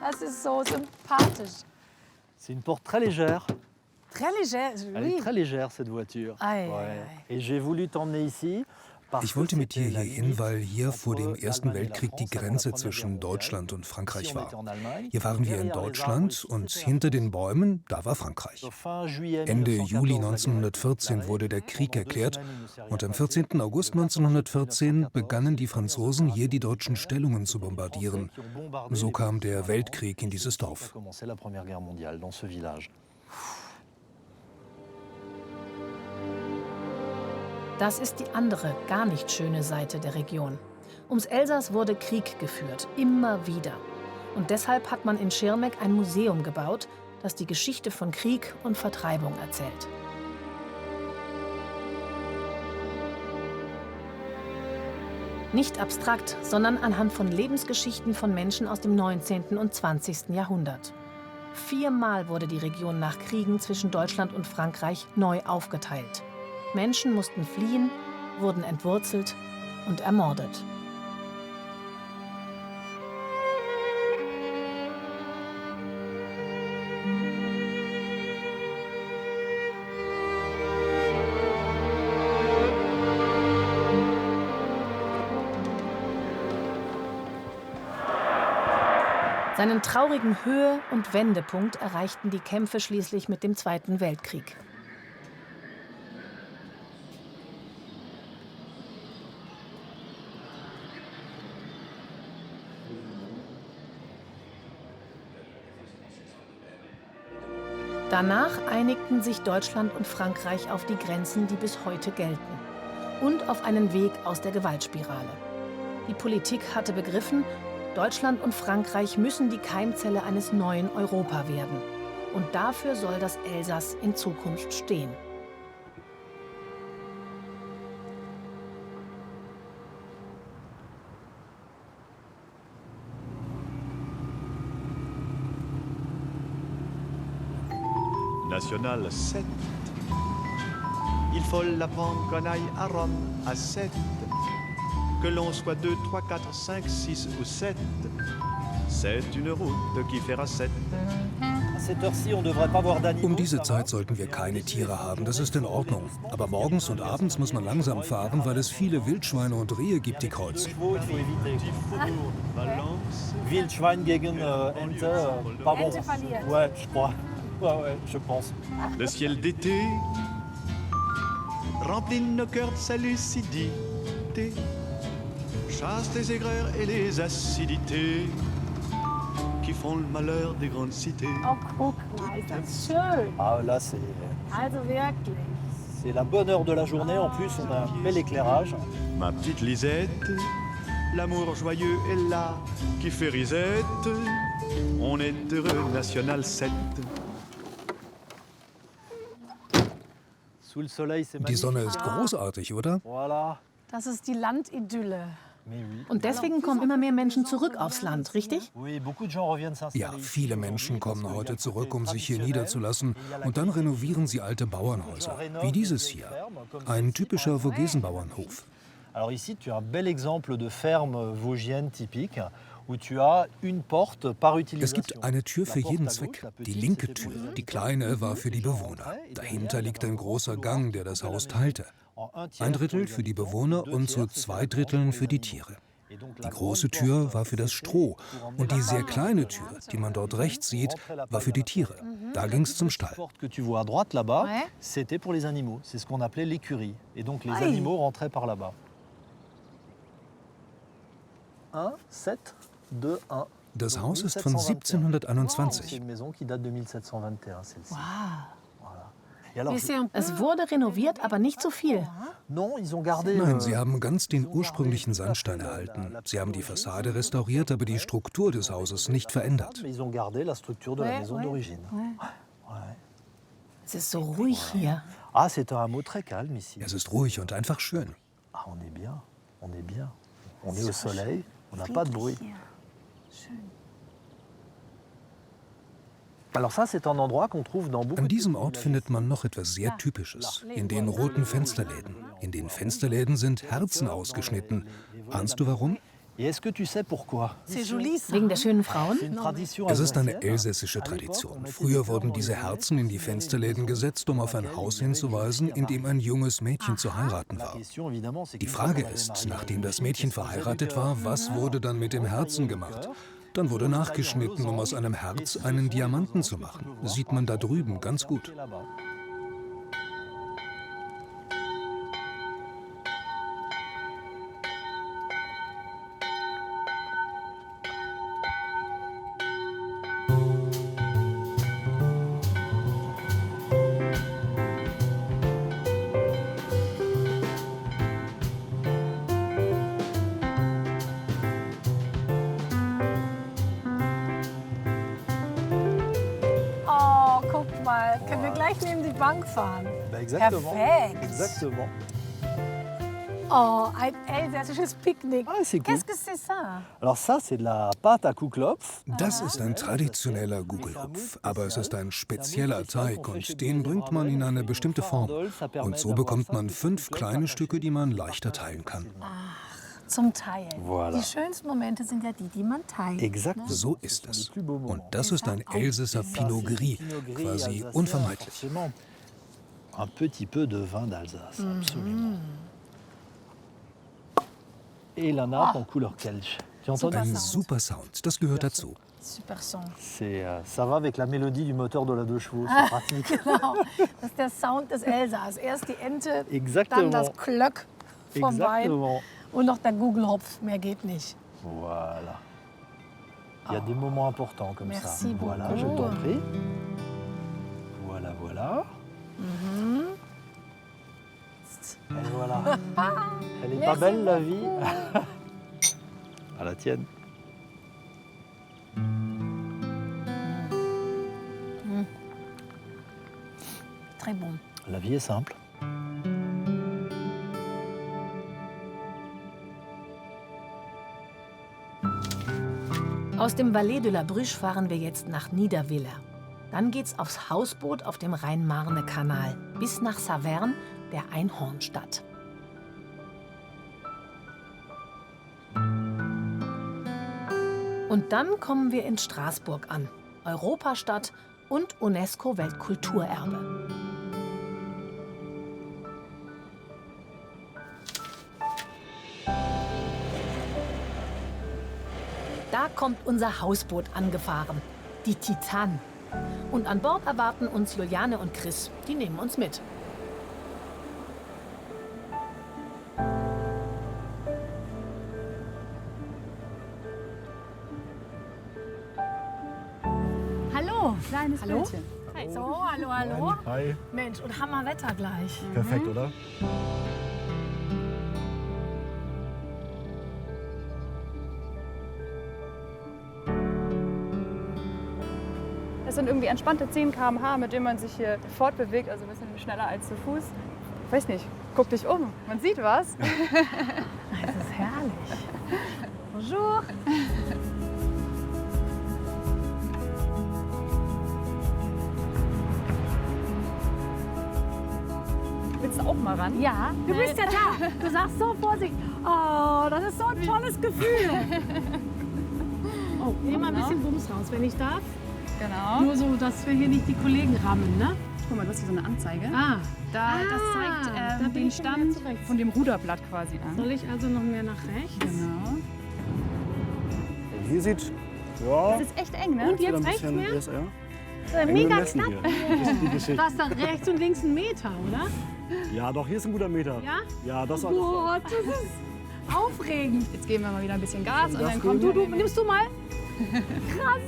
Das ist so sympathisch. C'est une porte très légère. Très légère, oui. Elle est très légère, cette voiture. Aïe, ouais. Et j'ai voulu t'emmener ici. Ich wollte mit dir hierhin, weil hier vor dem Ersten Weltkrieg die Grenze zwischen Deutschland und Frankreich war. Hier waren wir in Deutschland und hinter den Bäumen, da war Frankreich. Ende Juli 1914 wurde der Krieg erklärt und am 14. August 1914 begannen die Franzosen hier die deutschen Stellungen zu bombardieren. So kam der Weltkrieg in dieses Dorf. Das ist die andere, gar nicht schöne Seite der Region. Ums Elsass wurde Krieg geführt, immer wieder. Und deshalb hat man in Schirmeck ein Museum gebaut, das die Geschichte von Krieg und Vertreibung erzählt. Nicht abstrakt, sondern anhand von Lebensgeschichten von Menschen aus dem 19. und 20. Jahrhundert. 4-mal wurde die Region nach Kriegen zwischen Deutschland und Frankreich neu aufgeteilt. Menschen mussten fliehen, wurden entwurzelt und ermordet. Seinen traurigen Höhe- und Wendepunkt erreichten die Kämpfe schließlich mit dem Zweiten Weltkrieg. Danach einigten sich Deutschland und Frankreich auf die Grenzen, die bis heute gelten, und auf einen Weg aus der Gewaltspirale. Die Politik hatte begriffen, Deutschland und Frankreich müssen die Keimzelle eines neuen Europa werden. Und dafür soll das Elsass in Zukunft stehen. National 7. Il faut l'apprendre qu'on aille à Rome à 7. Que l'on soit 2, 3, 4, 5, 6 ou 7. C'est une route qui fera 7. Um diese Zeit sollten wir keine Tiere haben, das ist in Ordnung. Aber morgens und abends muss man langsam fahren, weil es viele Wildschweine und Rehe gibt, die kreuzen. Wildschwein gegen Ente, pardon. Ouais, je crois. Ouais, je pense. Le ciel d'été remplit nos cœurs de sa lucidité, chasse les aigreurs et les acidités qui font le malheur des grandes cités. Oh, guck mal, ist das schön. Ah, là, c'est... Also wirklich. C'est la bonne heure de la journée. En plus, on a un bel éclairage. Ma petite Lisette, l'amour joyeux est là qui fait risette. On est heureux, National 7. Die Sonne ist großartig, oder? Das ist die Landidylle. Und deswegen kommen immer mehr Menschen zurück aufs Land, richtig? Ja, viele Menschen kommen heute zurück, um sich hier niederzulassen. Und dann renovieren sie alte Bauernhäuser, wie dieses hier. Ein typischer Vogesenbauernhof. Alors ici, tu as un bel exemple de ferme vosgienne typique. Es gibt eine Tür für jeden Zweck. Die linke Tür, die kleine, war für die Bewohner. Dahinter liegt ein großer Gang, der das Haus teilte. 1/3 für die Bewohner und zu 2/3 für die Tiere. Die große Tür war für das Stroh und die sehr kleine Tür, die man dort rechts sieht, war für die Tiere. Da ging es zum Stall. C'était pour les animaux. C'est ce qu'on appelait l'écurie. Et donc les animaux rentraient par là-bas. 1, 7, 2, 1. Das Haus ist von 1721. Es wurde renoviert, aber nicht so viel. Nein, sie haben ganz den ursprünglichen Sandstein erhalten. Sie haben die Fassade restauriert, aber die Struktur des Hauses nicht verändert. Es ist so ruhig hier. Es ist ruhig und einfach schön. On est bien, on est bien. On est au soleil, on n'a pas de bruit. An diesem Ort findet man noch etwas sehr Typisches, in den roten Fensterläden. In den Fensterläden sind Herzen ausgeschnitten. Ahnst du warum? Wegen der schönen Frauen? Es ist eine elsässische Tradition. Früher wurden diese Herzen in die Fensterläden gesetzt, um auf ein Haus hinzuweisen, in dem ein junges Mädchen zu heiraten war. Die Frage ist, nachdem das Mädchen verheiratet war, was wurde dann mit dem Herzen gemacht? Dann wurde nachgeschnitten, um aus einem Herz einen Diamanten zu machen. Das sieht man da drüben ganz gut. Können wir gleich neben die Bank fahren? Exactement. Perfekt. Exactement. Oh, ein elsässisches Picknick. c'est cool. Qu'est-ce que c'est ça? Alors ça, c'est de la pâte à Kuhklopf. Das ist ein traditioneller Gugelhupf, aber es ist ein spezieller Teig und den bringt man in eine bestimmte Form. Und so bekommt man 5 kleine Stücke, die man leichter teilen kann. Zum Teilen. Voilà. Die schönsten Momente sind ja die man teilt. Exakt. So ist es. Und das ist ein Elsässer Pinot Gris, quasi unvermeidlich. Un petit peu de vin d'Alsace, absolument. Et la nappe en couleur Kelch. Tu entends Ein super Sound, das gehört dazu. Super Song. Ça va avec la mélodie du moteur de la 2 Chevaux, c'est pratique. Genau, das ist der Sound des Elsass. Erst die Ente, Exactement. dann das Klöck vom Wein Exactement. und noch der Gugelhopf. Mehr geht nicht. Voilà. Il y a des moments importants comme ça. Merci Voilà, beaucoup. je t'en prie. Voilà, voilà. Et voilà. Elle est pas Merci belle la vie. beaucoup. À la tienne. Très bon. La vie est simple. Aus dem Valais de la Bruche fahren wir jetzt nach Niederwiller. Dann geht's aufs Hausboot auf dem Rhein-Marne-Kanal bis nach Saverne, der Einhornstadt. Und dann kommen wir in Straßburg an, Europastadt und UNESCO-Weltkulturerbe. Da kommt unser Hausboot angefahren, die Titan. Und an Bord erwarten uns Juliane und Chris. Die nehmen uns mit. Hallo. Kleines Hallo? Mädchen. Hi. So, hallo, hallo. Hi. Mensch, und Hammerwetter gleich. Perfekt, oder? Das sind irgendwie entspannte 10 km/h, mit denen man sich hier fortbewegt, also ein bisschen schneller als zu Fuß. Ich weiß nicht, guck dich um, man sieht was. Das ist herrlich. Bonjour. Willst du auch mal ran? Ja, du bist ja da. Du sagst so vorsichtig. Oh, das ist so ein tolles Gefühl. Oh, nehmen wir ein bisschen Bums raus, wenn ich darf. Genau. Nur so, dass wir hier nicht die Kollegen rammen, ne? Guck mal, du hast hier so eine Anzeige. Ah. Das zeigt da bin den ich schon Stand mehr zurecht. von dem Ruderblatt quasi an. Soll ich also noch mehr nach rechts? Genau. Hier sieht, ja. Das ist echt eng, ne? Und jetzt rechts mehr? Ist, ja. Das ist mega knapp. Das ist die Geschichte. Was dann rechts und links 1 Meter, oder? Ja, doch, hier ist ein guter Meter. Ja? Ja, das war Gott, das ist aufregend. Jetzt geben wir mal wieder ein bisschen Gas und Gas dann kommt geben. Nimmst du mal? Krass.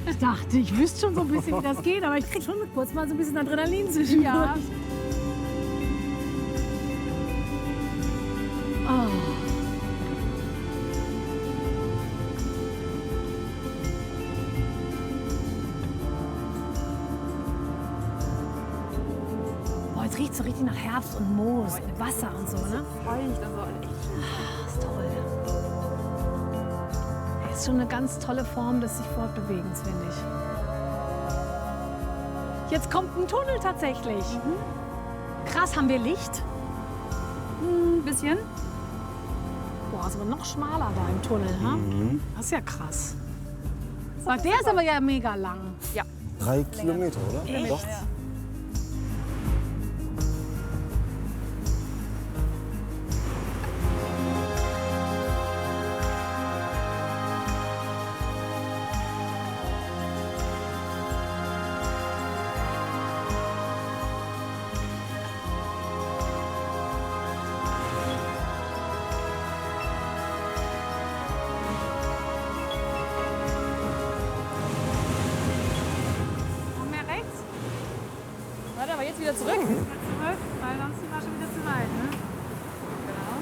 Ich dachte, ich wüsste schon so ein bisschen, wie das geht, aber ich krieg schon kurz mal so ein bisschen Adrenalin zwischen. Ja. Oh. Boah, jetzt riecht es so richtig nach Herbst und Moos und Wasser und so, ne? Feucht, also echt. Das ist toll. Das ist schon eine ganz tolle Form des sich Fortbewegens, finde ich. Jetzt kommt ein Tunnel tatsächlich. Krass, haben wir Licht? Ein bisschen. Boah, ist aber noch schmaler da im Tunnel, ha? Das ist ja krass. Aber der ist aber ja mega lang. Ja. 3 Kilometer, oder? Echt? Doch. Noch mehr rechts? Warte, aber jetzt wieder zurück. Zurück, weil sonst war schon wieder zu weit, ne? Genau.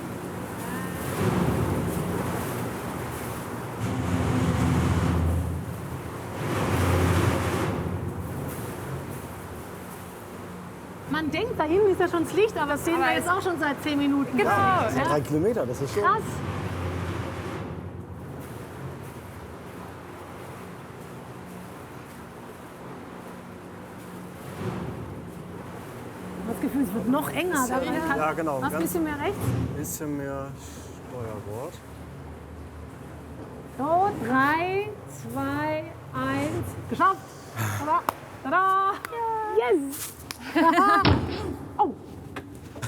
Man denkt, da hinten ist ja schon das Licht, aber das sehen wir jetzt auch schon seit 10 Minuten. Genau. Das sind 3 Kilometer, das ist schon. Krass. Das Gefühl, es wird noch enger. Ja, genau. Was, ein bisschen mehr rechts? Ein bisschen mehr Steuerbord. So, 3, 2, 1. Geschafft. Tada. Tada. Yes. Oh.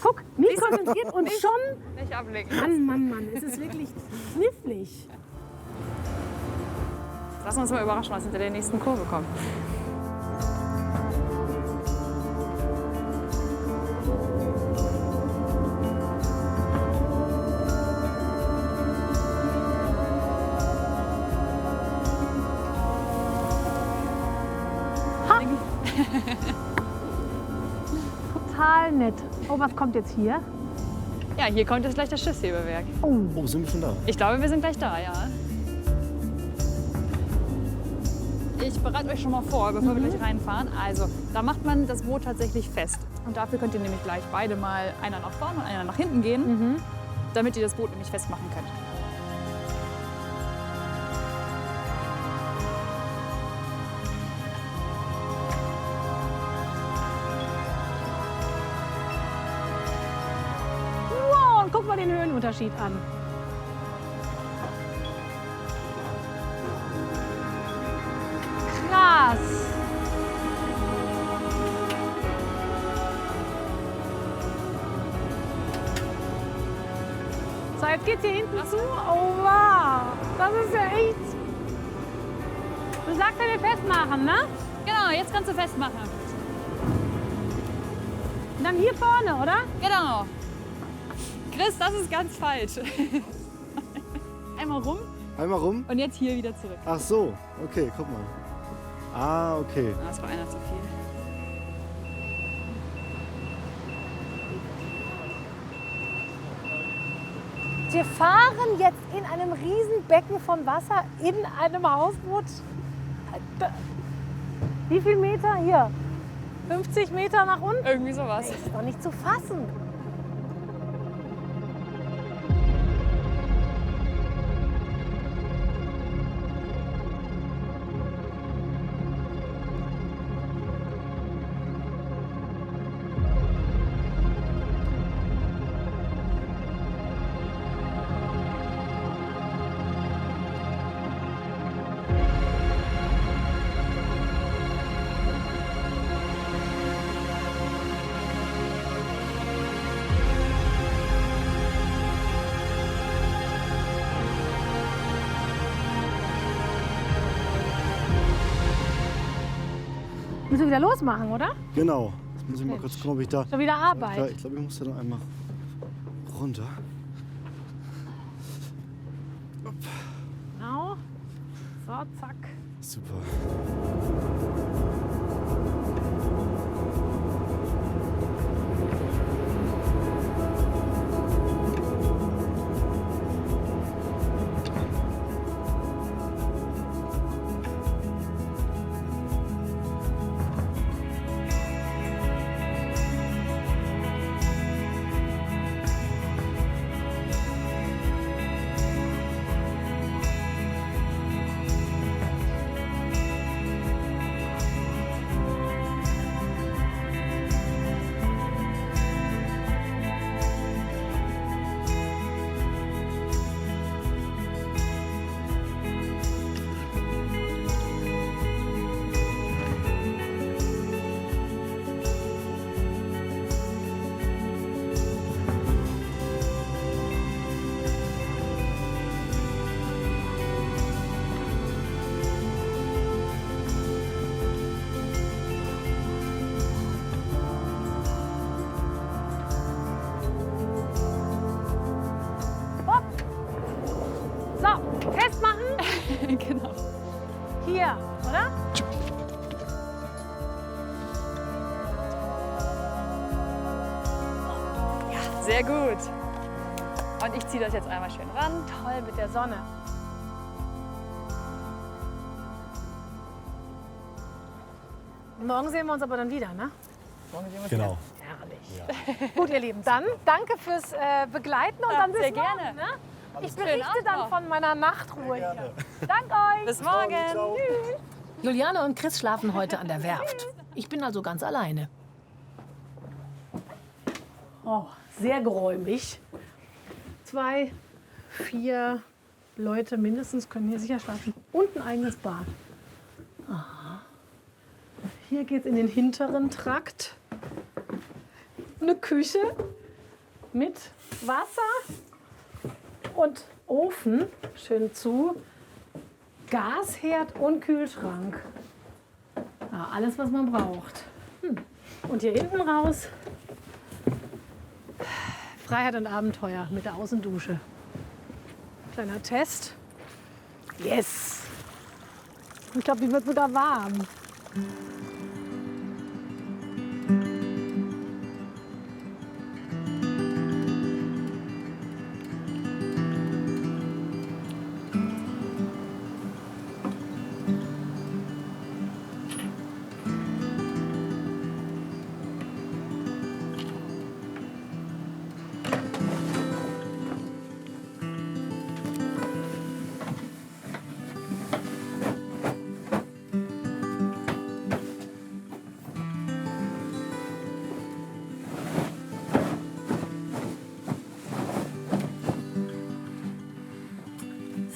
Guck, nie konzentriert und schon. Nicht ablenken. Mann. Es ist wirklich knifflig. Lass uns mal überraschen, was hinter der nächsten Kurve kommt. Total nett. Oh, was kommt jetzt hier? Ja, hier kommt jetzt gleich das Schiffshebewerk. Oh, sind wir schon da? Ich glaube, wir sind gleich da, ja. Ich bereite euch schon mal vor, bevor wir gleich reinfahren. Also, da macht man das Boot tatsächlich fest. Und dafür könnt ihr nämlich gleich beide mal, einer nach vorne und einer nach hinten gehen, damit ihr das Boot nämlich festmachen könnt. Wow, und guck mal den Höhenunterschied an. Krass. So, jetzt geht's hier hinten zu. Oh wow, das ist ja echt. Du sagst ja, wir festmachen, ne? Genau, jetzt kannst du festmachen. Und dann hier vorne, oder? Genau. Chris, das ist ganz falsch. Einmal rum. Einmal rum? Und jetzt hier wieder zurück. Ach so, okay, guck mal. Ah, okay. Das war einer zu viel. Wir fahren jetzt in einem riesen Becken von Wasser in einem Hausboot. Wie viel Meter hier? 50 Meter nach unten? Irgendwie sowas. Das ist doch nicht zu fassen. Müssen wir wieder losmachen, oder? Genau. Jetzt muss ich mal kurz gucken, ob ich da. Schon wieder Arbeit. Ich glaube, ich muss da noch einmal runter. Genau. So, zack. Super. So, festmachen. Genau. Hier, oder? Ja, sehr gut. Und ich ziehe das jetzt einmal schön ran. Toll mit der Sonne. Morgen sehen wir uns aber dann wieder, ne? Morgen sehen wir uns Genau. wieder. herrlich. Gut, ihr Lieben, dann danke fürs Begleiten und dann bis sehr morgen. gerne. Ne? Ich berichte dann von meiner Nachtruhe hier. Danke euch. Bis morgen. Tschüss. Juliane und Chris schlafen heute an der Werft. Ich bin also ganz alleine. Oh, sehr geräumig. 2, 4 Leute mindestens können hier sicher schlafen. Und ein eigenes Bad. Aha. Hier geht es in den hinteren Trakt. Eine Küche mit Wasser und Ofen, schön zu. Gasherd und Kühlschrank. Ja, alles, was man braucht. Und hier hinten raus Freiheit und Abenteuer mit der Außendusche. Kleiner Test. Yes! Ich glaube, die wird sogar warm.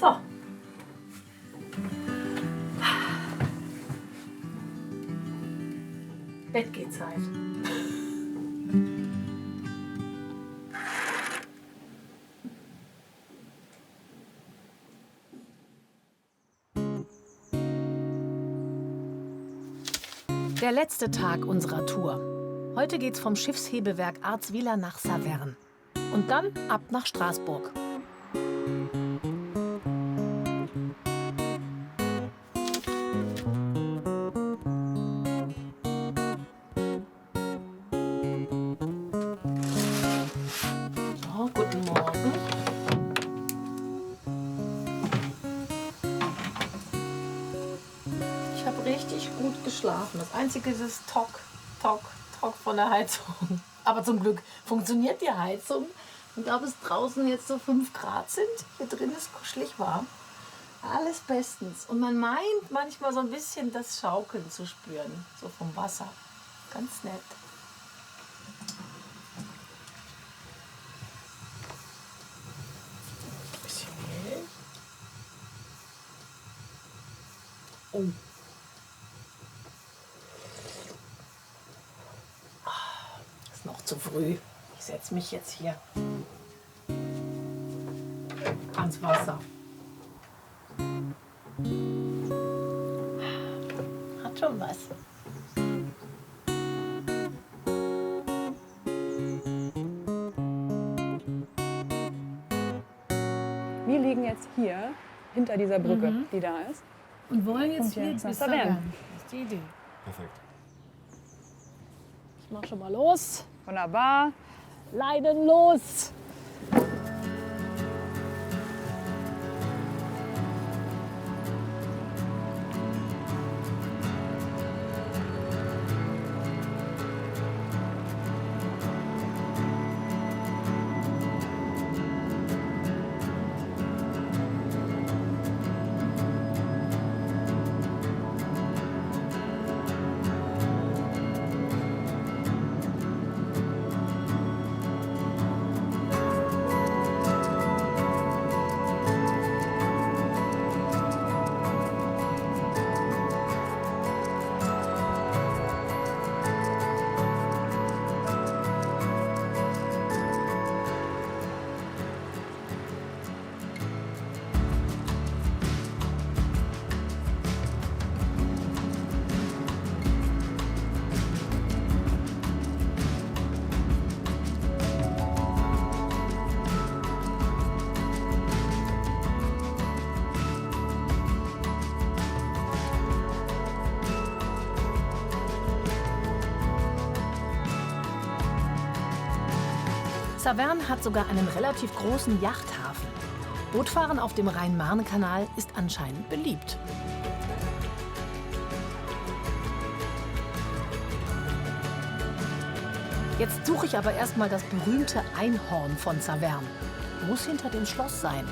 So. Bettgehzeit. Der letzte Tag unserer Tour. Heute geht's vom Schiffshebewerk Arzwiller nach Saverne. Und dann ab nach Straßburg. So, guten Morgen. Ich habe richtig gut geschlafen. Das Einzige ist das Tock von der Heizung. Aber zum Glück funktioniert die Heizung. Und ob es draußen jetzt so 5 Grad sind, hier drin ist kuschelig warm. Alles bestens. Und man meint manchmal so ein bisschen das Schaukeln zu spüren, so vom Wasser. Ganz nett. Bisschen Milch. Oh. Ist noch zu früh. Ich setze mich jetzt hier ans Wasser. Hat schon was. Wir liegen jetzt hier hinter dieser Brücke, die da ist. Und wollen jetzt hier bis Saverne. Das ist die Idee. Perfekt. Ich mach schon mal los. Wunderbar. Leiden los. Saverne hat sogar einen relativ großen Yachthafen. Bootfahren auf dem Rhein-Marne-Kanal ist anscheinend beliebt. Jetzt suche ich aber erstmal das berühmte Einhorn von Saverne. Muss hinter dem Schloss sein.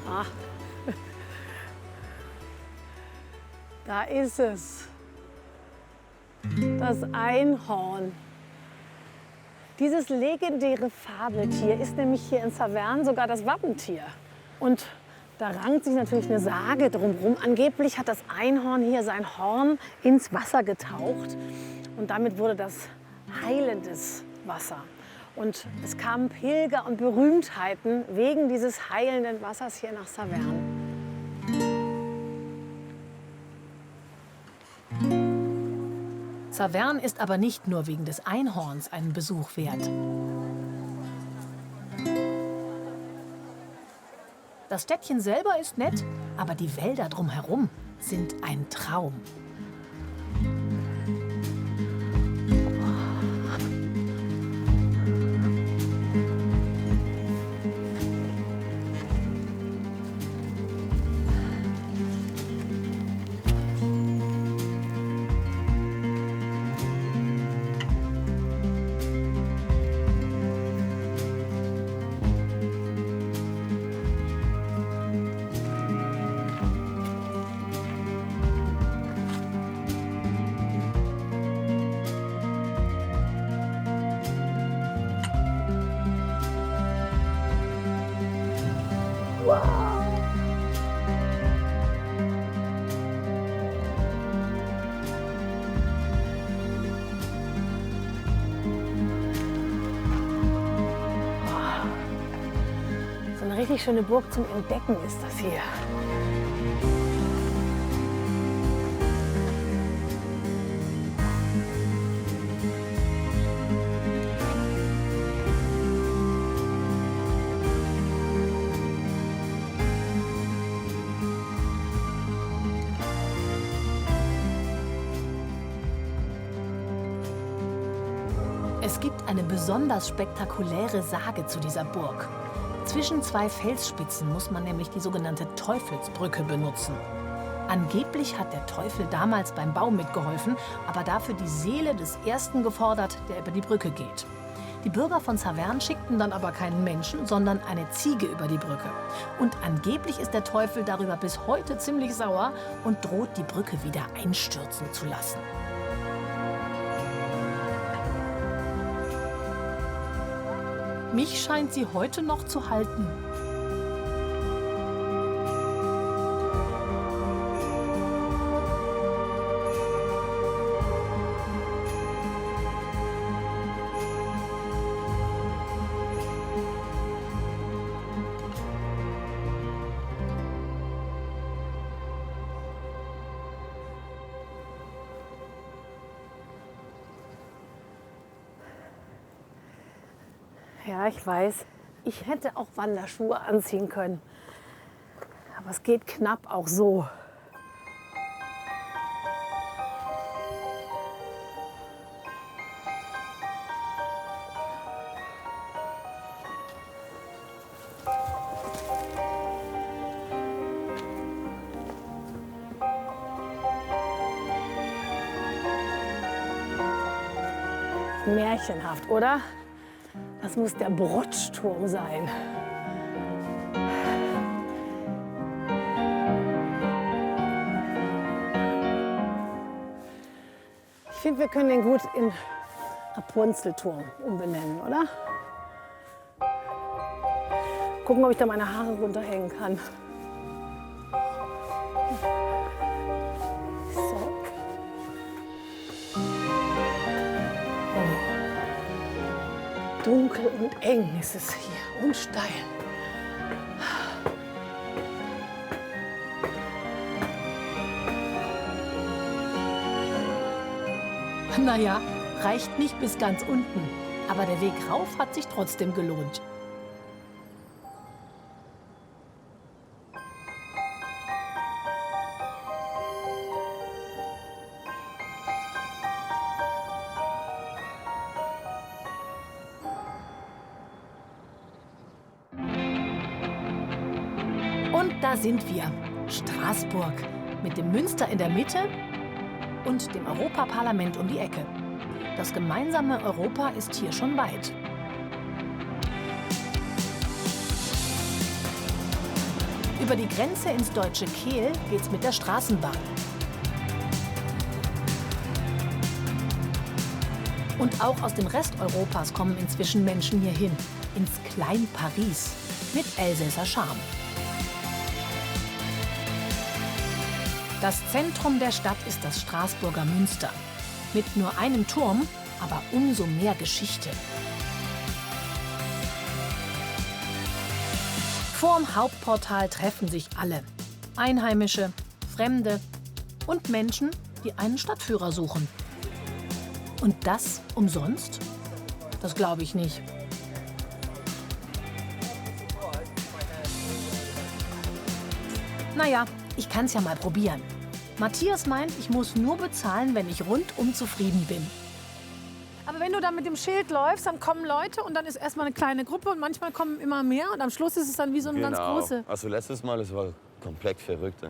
Ah. Da ist es. Das Einhorn. Dieses legendäre Fabeltier ist nämlich hier in Saverne sogar das Wappentier. Und da rankt sich natürlich eine Sage drumherum. Angeblich hat das Einhorn hier sein Horn ins Wasser getaucht. Und damit wurde das heilendes Wasser. Und es kamen Pilger und Berühmtheiten wegen dieses heilenden Wassers hier nach Saverne. Saverne ist aber nicht nur wegen des Einhorns einen Besuch wert. Das Städtchen selber ist nett, aber die Wälder drumherum sind ein Traum. So eine richtig schöne Burg zum Entdecken ist das hier. Es gibt eine besonders spektakuläre Sage zu dieser Burg. Zwischen zwei Felsspitzen muss man nämlich die sogenannte Teufelsbrücke benutzen. Angeblich hat der Teufel damals beim Bau mitgeholfen, aber dafür die Seele des Ersten gefordert, der über die Brücke geht. Die Bürger von Saverne schickten dann aber keinen Menschen, sondern eine Ziege über die Brücke. Und angeblich ist der Teufel darüber bis heute ziemlich sauer und droht, die Brücke wieder einstürzen zu lassen. Mich scheint sie heute noch zu halten. Ja, ich weiß, ich hätte auch Wanderschuhe anziehen können. Aber es geht knapp auch so. Märchenhaft, oder? Das muss der Brotschturm sein. Ich finde, wir können den gut in Rapunzelturm umbenennen, oder? Gucken, ob ich da meine Haare runterhängen kann. So. Dunkel und eng ist es hier und steil. Naja, reicht nicht bis ganz unten. Aber der Weg rauf hat sich trotzdem gelohnt. Und da sind wir, Straßburg, mit dem Münster in der Mitte und dem Europaparlament um die Ecke. Das gemeinsame Europa ist hier schon weit. Über die Grenze ins deutsche Kehl geht's mit der Straßenbahn. Und auch aus dem Rest Europas kommen inzwischen Menschen hierhin, ins Klein-Paris, mit Elsässer Charme. Das Zentrum der Stadt ist das Straßburger Münster. Mit nur einem Turm, aber umso mehr Geschichte. Vorm Hauptportal treffen sich alle. Einheimische, Fremde und Menschen, die einen Stadtführer suchen. Und das umsonst? Das glaube ich nicht. Naja, ich kann's ja mal probieren. Matthias meint, ich muss nur bezahlen, wenn ich rundum zufrieden bin. Aber wenn du dann mit dem Schild läufst, dann kommen Leute und dann ist erstmal eine kleine Gruppe und manchmal kommen immer mehr und am Schluss ist es dann wie so eine ganz große. Also letztes Mal, es war komplett verrückt.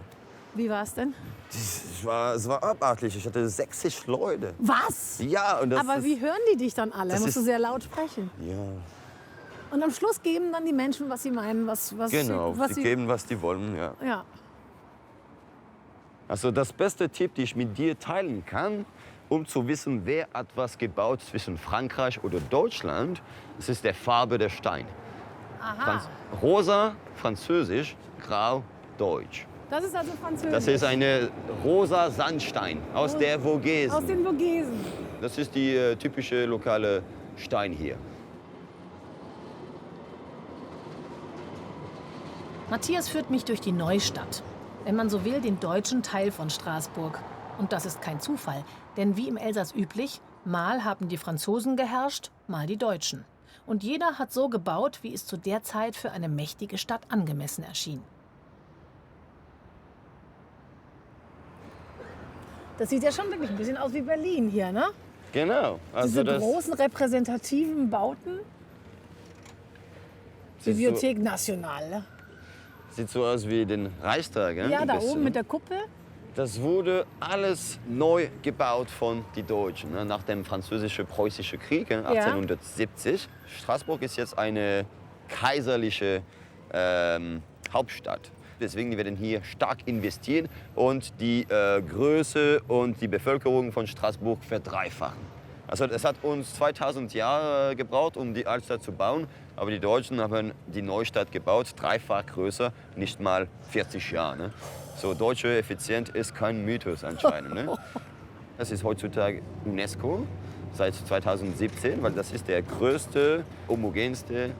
Wie war es denn? Es war abartig. Ich hatte 60 Leute. Was? Ja. Und aber wie hören die dich dann alle? Musst du sehr laut sprechen? Ja. Und am Schluss geben dann die Menschen, was sie meinen, Genau, sie geben, was die wollen, ja. Ja. Also das beste Tipp, den ich mit dir teilen kann, um zu wissen, wer hat was gebaut zwischen Frankreich oder Deutschland, das ist der Farbe der Stein. Aha. Rosa, Französisch, Grau, Deutsch. Das ist also Französisch? Das ist eine rosa Sandstein aus der Vogesen. Aus den Vogesen. Das ist die typische lokale Stein hier. Matthias führt mich durch die Neustadt. Wenn man so will, den deutschen Teil von Straßburg. Und das ist kein Zufall, denn wie im Elsass üblich, mal haben die Franzosen geherrscht, mal die Deutschen. Und jeder hat so gebaut, wie es zu der Zeit für eine mächtige Stadt angemessen erschien. Das sieht ja schon wirklich ein bisschen aus wie Berlin hier, ne? Genau. Also diese großen repräsentativen Bauten. Bibliothek Nationale. Sieht so aus wie den Reichstag, gell? Ja, da oben mit der Kuppel. Das wurde alles neu gebaut von den Deutschen, ne? Nach dem französisch-preußischen Krieg 1870. Straßburg ist jetzt eine kaiserliche Hauptstadt. Deswegen werden hier stark investieren und die Größe und die Bevölkerung von Straßburg verdreifachen. Also es hat uns 2000 Jahre gebraucht, um die Altstadt zu bauen. Aber die Deutschen haben die Neustadt gebaut, dreifach größer, nicht mal 40 Jahre. Ne? So deutsche Effizienz ist kein Mythos anscheinend. Ne? Das ist heutzutage UNESCO seit 2017, weil das ist der größte, homogenste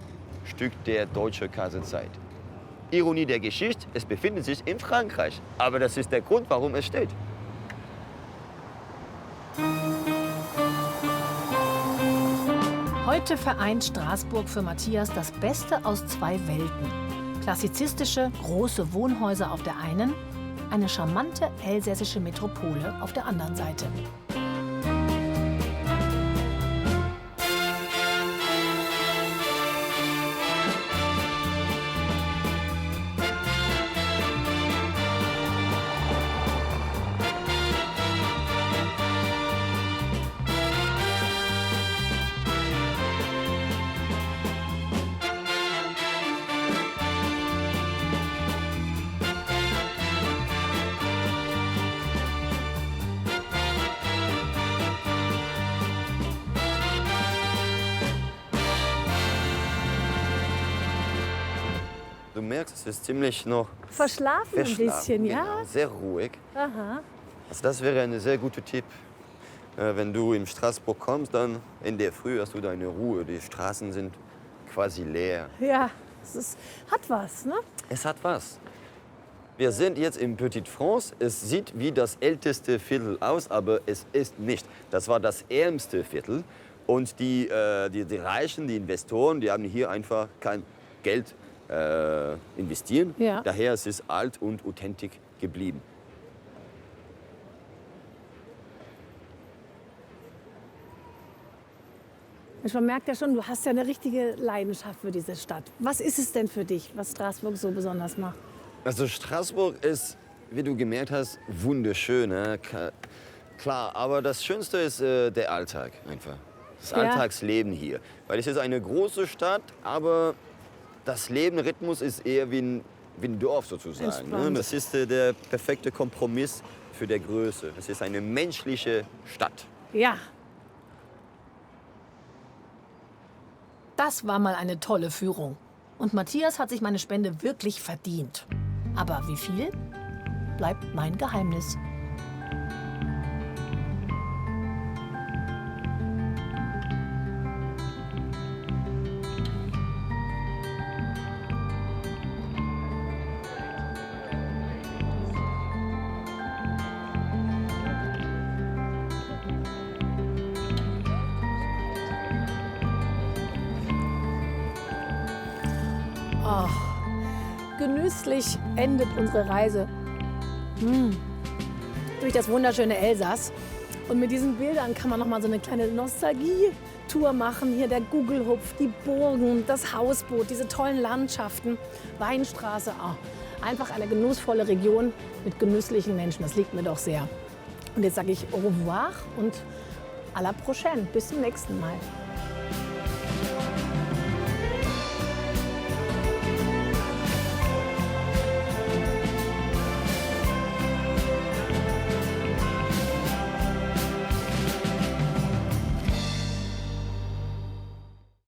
Stück der deutschen Kaiserzeit. Ironie der Geschichte, es befindet sich in Frankreich. Aber das ist der Grund, warum es steht. Heute vereint Straßburg für Matthias das Beste aus zwei Welten. Klassizistische, große Wohnhäuser auf der einen, eine charmante elsässische Metropole auf der anderen Seite. Du merkst, es ist ziemlich noch verschlafen ein bisschen, ja? Genau, sehr ruhig. Aha. Also das wäre ein sehr guter Tipp. Wenn du in Straßburg kommst, dann in der Früh hast du deine Ruhe. Die Straßen sind quasi leer. Ja, hat was, ne? Es hat was. Wir sind jetzt in Petite France. Es sieht wie das älteste Viertel aus, aber es ist nicht. Das war das ärmste Viertel. Und die Reichen, die Investoren, die haben hier einfach kein Geld investieren. Ja. Daher ist es alt und authentisch geblieben. Man merkt ja schon, du hast ja eine richtige Leidenschaft für diese Stadt. Was ist es denn für dich, was Straßburg so besonders macht? Also Straßburg ist, wie du gemerkt hast, wunderschön. Ne? Klar, aber das Schönste ist der Alltag einfach. Das Alltagsleben hier. Weil es ist eine große Stadt, aber das Rhythmus ist eher wie ein Dorf sozusagen. Ne? Das ist der perfekte Kompromiss für die Größe. Es ist eine menschliche Stadt. Ja. Das war mal eine tolle Führung. Und Matthias hat sich meine Spende wirklich verdient. Aber wie viel? Bleibt mein Geheimnis. Oh, genüsslich endet unsere Reise durch das wunderschöne Elsass. Und mit diesen Bildern kann man noch mal so eine kleine Nostalgie-Tour machen. Hier der Gugelhupf, die Burgen, das Hausboot, diese tollen Landschaften, Weinstraße. Oh, einfach eine genussvolle Region mit genüsslichen Menschen. Das liegt mir doch sehr. Und jetzt sage ich au revoir und à la prochaine. Bis zum nächsten Mal.